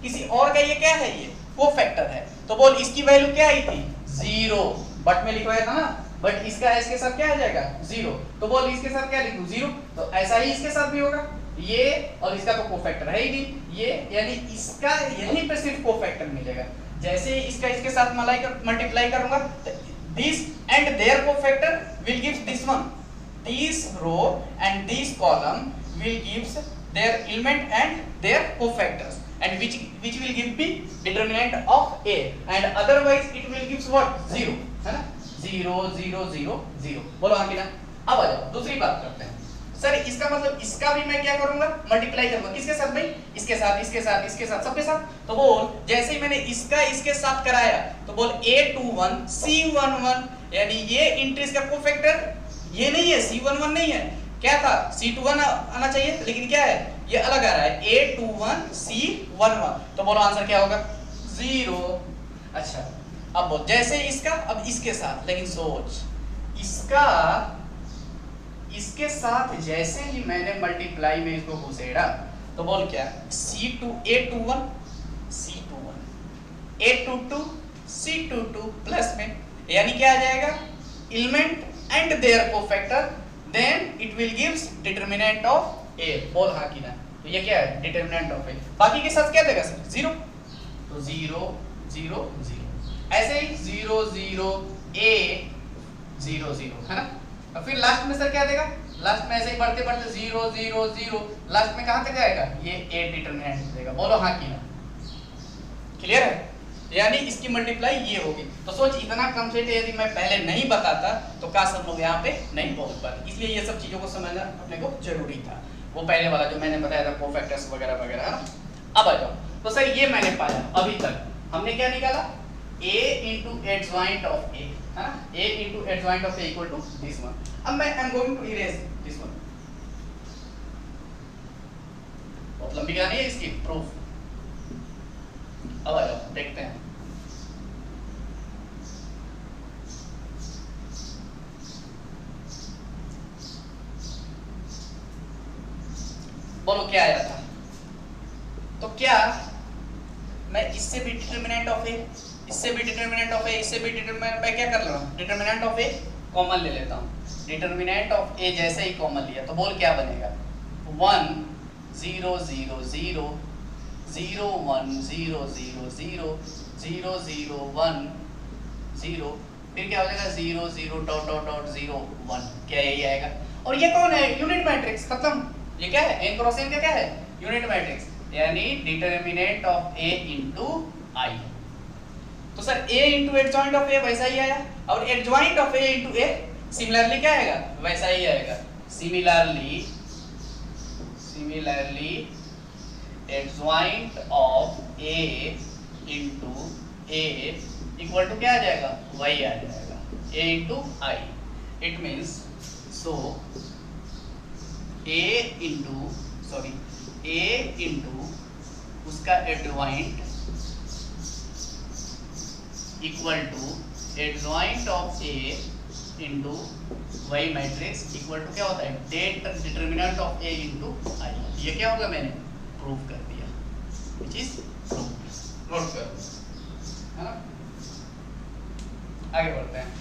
किसी और का ये क्या है, ये कोफैक्टर है। तो बोल इसकी वैल्यू क्या आई थी, 0, बट में लिखवाया था ना, बट इसका इसके साथ क्या आ जाएगा, 0। तो बोल इसके साथ क्या लिखूं, 0। तो ऐसा ही इसके साथ भी होगा, ये और इसका तो कोफैक्टर है ही नहीं ये, यानी इसका यहीं पे सिर्फ कोफैक्टर मिलेगा। जैसे ही इसका इसके साथ मल्टीप्लाई करूंगा, this and their cofactor will give this one, this row and this column will gives their element and their cofactors, and which will give the determinant of a, and otherwise it will gives what, 0, है ना, 0 0 0 0। बोलो हाँ कि ना। अब आ जाओ दूसरी बात करते हैं। सर इसका मतलब इसका भी मैं क्या करूंगा, मल्टीप्लाई करूंगा, किसके साथ भाई, इसके साथ, इसके साथ, इसके साथ, सबके साथ। तो बोल जैसे ही मैंने इसका इसके साथ कराया तो बोल A21 C11, यानी ये इंट्रीज का कोफैक्टर ये नहीं है, C11 नहीं है, क्या था C21 आना चाहिए, लेकिन क्या है ये अलग आ रहा है, A21 C11। तो बोलो आंसर क्या होगा, 0। अच्छा अब बोल जैसे इसका अब इसके साथ, लेकिन सोच इसका इसके साथ जैसे ही मैंने मल्टीप्लाई में इसको घुसेड़ा तो बोल क्या, A21 C21 A22 C22 plus में, यानी क्या आ जाएगा, element and their cofactor, then it will gives determinant of A। बोल हाँ कि ना, तो ये क्या है, डिटरमिनेंट ऑफ A। बाकी के साथ क्या देगा सर, 0, तो 0 0 0, ऐसे ही 0 0 A 0 0 है ना। और फिर लास्ट में सर क्या देगा, लास्ट में ऐसे ही बढ़ते बढ़ते 0 0 0, लास्ट में कहां तक जाएगा, ये A डिटरमिनेंट देगा। बोलो हाँ कि ना, क्लियर है, यानी इसकी मल्टीप्लाई ये होगी। तो सोच इतना कॉन्सेप्ट यदि मैं पहले नहीं बताता तो का सब लोग यहाँ पे नहीं पहुंच पाते, इसलिए ये सब चीजों को समझना अपने को जरूरी था। वो पहले वाला जो मैंने बताया था कोफैक्टर्स वगैरह वगैरह है ना। अब आ जाओ, तो सर ये मैंने पाया, अभी तक हमने क्या निकाला, A into adjoint of A, है ना, A into adjoint of A equal to this one। अब मैं am going to erase this one, बहुत लंबी कहानी है इसकी प्रूफ। अब आ जाओ देखते हैं, बोलो क्या आया था, तो क्या मैं इससे भी डिटरमिनेंट ऑफ A, इससे भी डिटरमिनेंट ऑफ A, इससे भी डिटरमिनेंट, मैं क्या कर रहा हूँ, डिटरमिनेंट ऑफ A कॉमन ले लेता हूँ। डिटरमिनेंट ऑफ A जैसे ही कॉमन लिया तो बोल क्या बनेगा, 1 0 0 0 0 1 0 0 0 0 0 1 0, फिर क्या हो जाएगा 0 0 डॉट डॉट डॉट 0 1, क्या यही आएगा। और ये कौन है, यूनिट मैट्रिक्स, खत्म। ये क्या है, n क्रॉस n का क्या है, यूनिट मैट्रिक्स, यानी determinant of A into I। तो sir A into adjoint of A वैसा ही आया, और adjoint of A into A similarly क्या आएगा, वैसा ही आएगा। Similarly adjoint of A into A equal to क्या आ जाएगा, वही आ जाएगा, A into I। It means so A into उसका adjoint equal to adjoint of A into वही मैट्रिक्स इक्वल टू क्या होता है, determinant of A into I। ये क्या होगा, मैंने प्रूव कर दिया, व्हिच इज प्रूव। नोट करो, है ना। आगे बढ़ते हैं,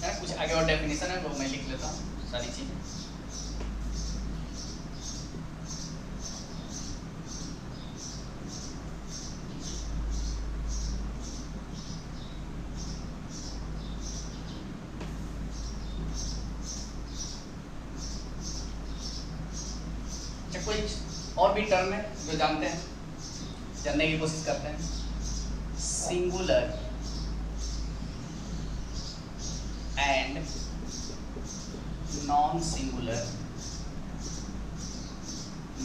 है कुछ आगे और डेफिनेशन है वो मैं लिख लेता हूँ सारी चीजें। कोई और भी टर्म है जो जानते हैं, जानने की कोशिश करते हैं, singular and non singular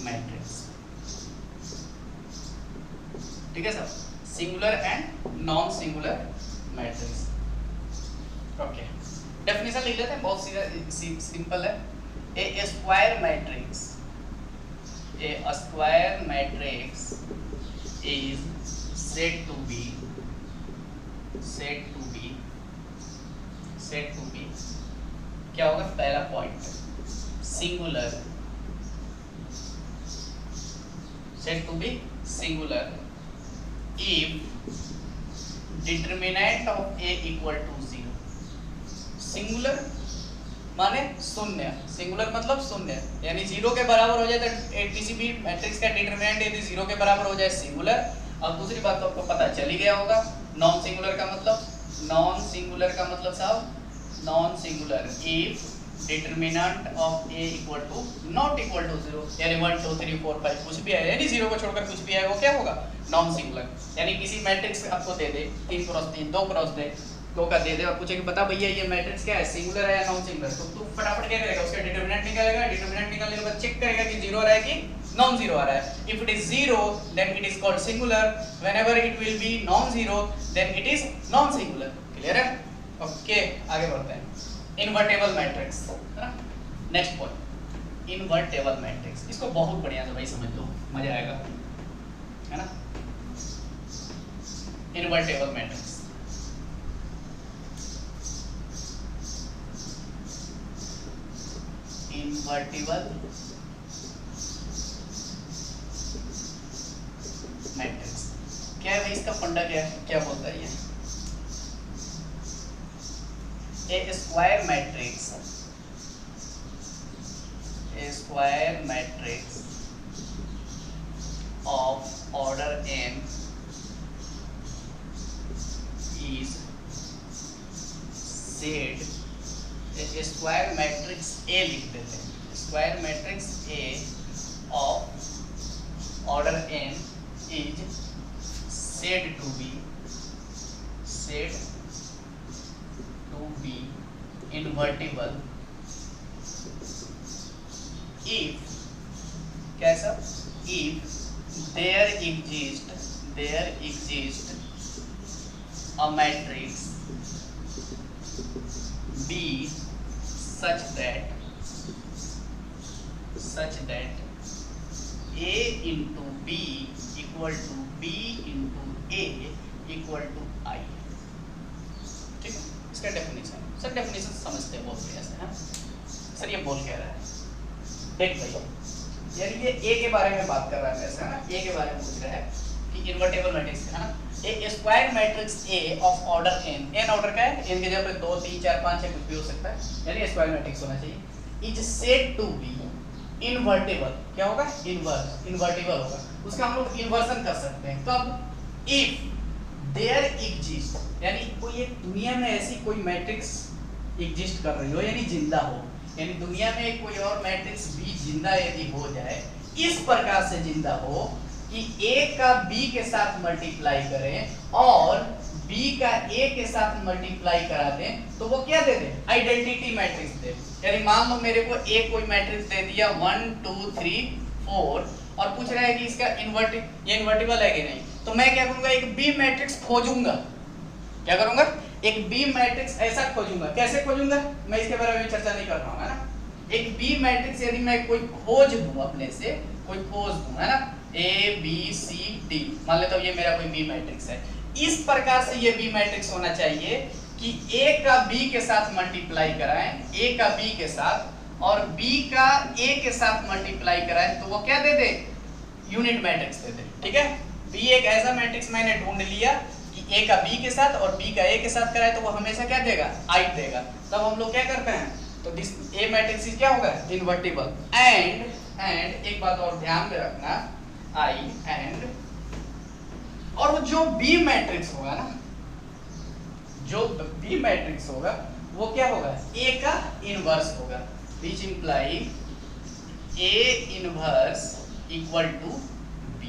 matrix, ठीक है sir, singular and non singular matrix. Okay, definition लिख लेते हैं, बहुत सीधा सिंपल है। A square matrix, a square matrix is said to be क्या होगा, पहला point singular, said to be singular if determinant of A equal to 0। Singular माने शून्य, सिंगुलर मतलब शून्य, यानी 0 के बराबर हो जाए तो किसी भी मैट्रिक्स का डिटरमिनेंट यदि 0 के बराबर हो जाए सिंगुलर। अब दूसरी बात तो आपको पता चल ही गया होगा, नॉन सिंगुलर का मतलब, साहब non singular if determinant of A equal to not equal to 0, यानी 1 2 3 4 5 कुछ भी है, यानी 0 को छोड़कर कुछ भी है, वो क्या होगा, नॉन सिंगुलर। यानी किसी मैट्रिक्स आपको दे दे 3 क्रॉस 3 2 क्रॉस दे को का दे दे और पूछे कि बता भैया ये मैट्रिक्स क्या है, सिंगुलर है या नॉन सिंगुलर, तो तू फटाफट क्या करेगा, उसका डिटरमिनेंट निकालेगा, डिटरमिनेंट निकालने के बाद चेक करेगा कि जीरो आ रहा है कि नॉन जीरो आ रहा है। If it is zero then it is called singular, whenever it will be non zero then it is non singular. Clear है? ओके, आगे बढ़ते हैं। इन्वर्टेबल मैट्रिक्स, है ना? Next point, invertible matrix. इसको बहुत बढ़िया से भाई समझ लो, मजा आएगा, है ना? इन्वर्टेबल मैट्रिक्स, इन्वर्टिबल मैट्रिक्स क्या है भाई, इसका फंडा क्या है, क्या बोलता है ये? A square matrix, a square matrix of order n is said, square matrix A लिख देते हैं, square matrix A of order n is said to be invertible if, कैसा, if there exists a matrix B such that A into B equal to B into A equal to I। ठीक है, इसका डेफिनेशन, सर डेफिनेशन समझते हैं बहुत बढ़िया से, है सर? ये बोल क्या रहा है, देख भाई, यानी ये A के बारे में बात कर रहा है वैसे, है ना? A के बारे में पूछ रहा है कि इन्वर्टेबल मैट्रिक्स, है ना? A square matrix A of order n order का है, n की जगह पे 2 3 4 5 6 कुछ भी हो सकता है, यानी स्क्वायर मैट्रिक्स होना चाहिए। Is said to be invertible, क्या होगा, इन्वर्टेबल होगा, उसका हम लोग इन्वर्सन कर सकते हैं कब, इफ देयर एग्जिस्ट, यानी कोई एक दुनिया में ऐसी कोई मैट्रिक्स एग्जिस्ट कर रही हो, यानी जिंदा हो, यानी दुनिया में कोई और मैट्रिक्स भी जिंदा यदि हो जाए, इस प्रकार से जिंदा हो कि A का B के साथ मल्टीप्लाई करें और B का A के साथ मल्टीप्लाई करा दें, तो वो क्या दे दे, आइडेंटिटी मैट्रिक्स दे। यानी मान लो मेरे को A कोई मैट्रिक्स दे दिया 1 2 3 4 और पूछ रहा है कि इसका ये इन्वर्टिबल है कि नहीं, तो मैं क्या करूंगा, एक B मैट्रिक्स खोजूंगा। क्या करूंगा, एक B मैट्रिक्स ऐसा खोजूंगा। कैसे खोजूंगा, मैं इसके बारे में चर्चा नहीं कर रहा हूं, है ना? एक B मैट्रिक्स यदि मैं कोई खोज दूं, अपने से कोई खोज दूं, है ना, A B C D, मान लेता हूं ये मेरा कोई B मैट्रिक्स है, इस प्रकार से ये B मैट्रिक्स होना चाहिए कि A का B के साथ मल्टीप्लाई कराएं, A का B के साथ और B का A के साथ मल्टीप्लाई कराएं, तो वो क्या दे दे, यूनिट मैट्रिक्स दे दे। ठीक है, B एक ऐसा मैट्रिक्स मैंने ढूंढ लिया कि A का B के साथ और B का A के साथ कराए, तो वो हमेशा क्या देगा, I देगा। तब हम लोग क्या करते हैं, तो दिस A मैट्रिक्स क्या होगा, इन्वर्टिबल। एंड एक बात और ध्यान में रखना, I एंड, और वो जो B मैट्रिक्स होगा ना, जो B मैट्रिक्स होगा वो क्या होगा, A का इनवर्स होगा, which imply A inverse equal to B।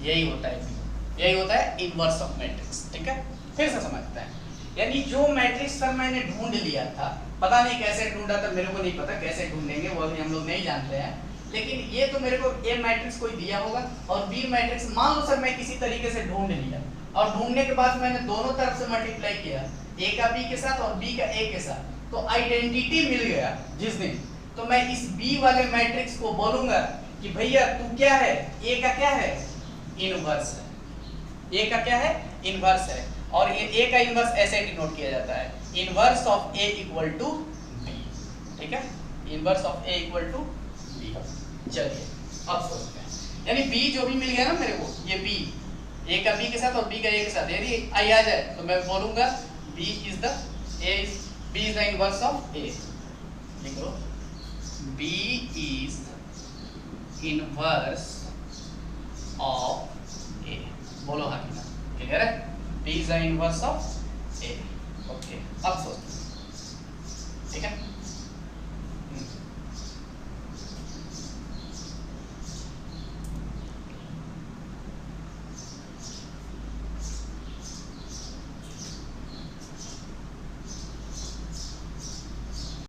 यही होता है B, यही होता है इनवर्स ऑफ मैट्रिक्स। ठीक है, फिर से समझते हैं। यानी जो मैट्रिक्स सर मैंने ढूंढ लिया था, पता नहीं कैसे ढूंढा था, मेरे को नहीं पता कैसे ढूंढेंगे, वो अभी हम लोग नहीं जानते हैं, लेकिन ये तो मेरे को A मैट्रिक्स कोई दिया होगा और B मैट्रिक्स मान लो सर मैं किसी तरीके से ढूंढ लिया, और ढूंढने के बाद मैंने दोनों तरफ से मल्टीप्लाई किया, A का B के साथ और B का A के साथ, तो आइडेंटिटी मिल गया जिस दिन, तो मैं इस B वाले मैट्रिक्स को बोलूंगा कि भैया तू क्या है, A का क्या है, इनवर्स है। A का क्या है, इनवर्स है, और ये A का इनवर्स ऐसे डिनोट किया जाता है, inverse of A equal to B। ठीक है, inverse of A equal to B। चलिए अब सोचते हैं, यानी B जो भी मिल गया ना मेरे को, ये B A का B के साथ और B का A के साथ, यदि I आ जाए तो मैं बोलूंगा B is the inverse of A। लिख लो, B is inverse of A। बोलो हाँ कि ना, क्लियर है? B is the inverse of A। Okay, अब सोचते हैं। ठीक है,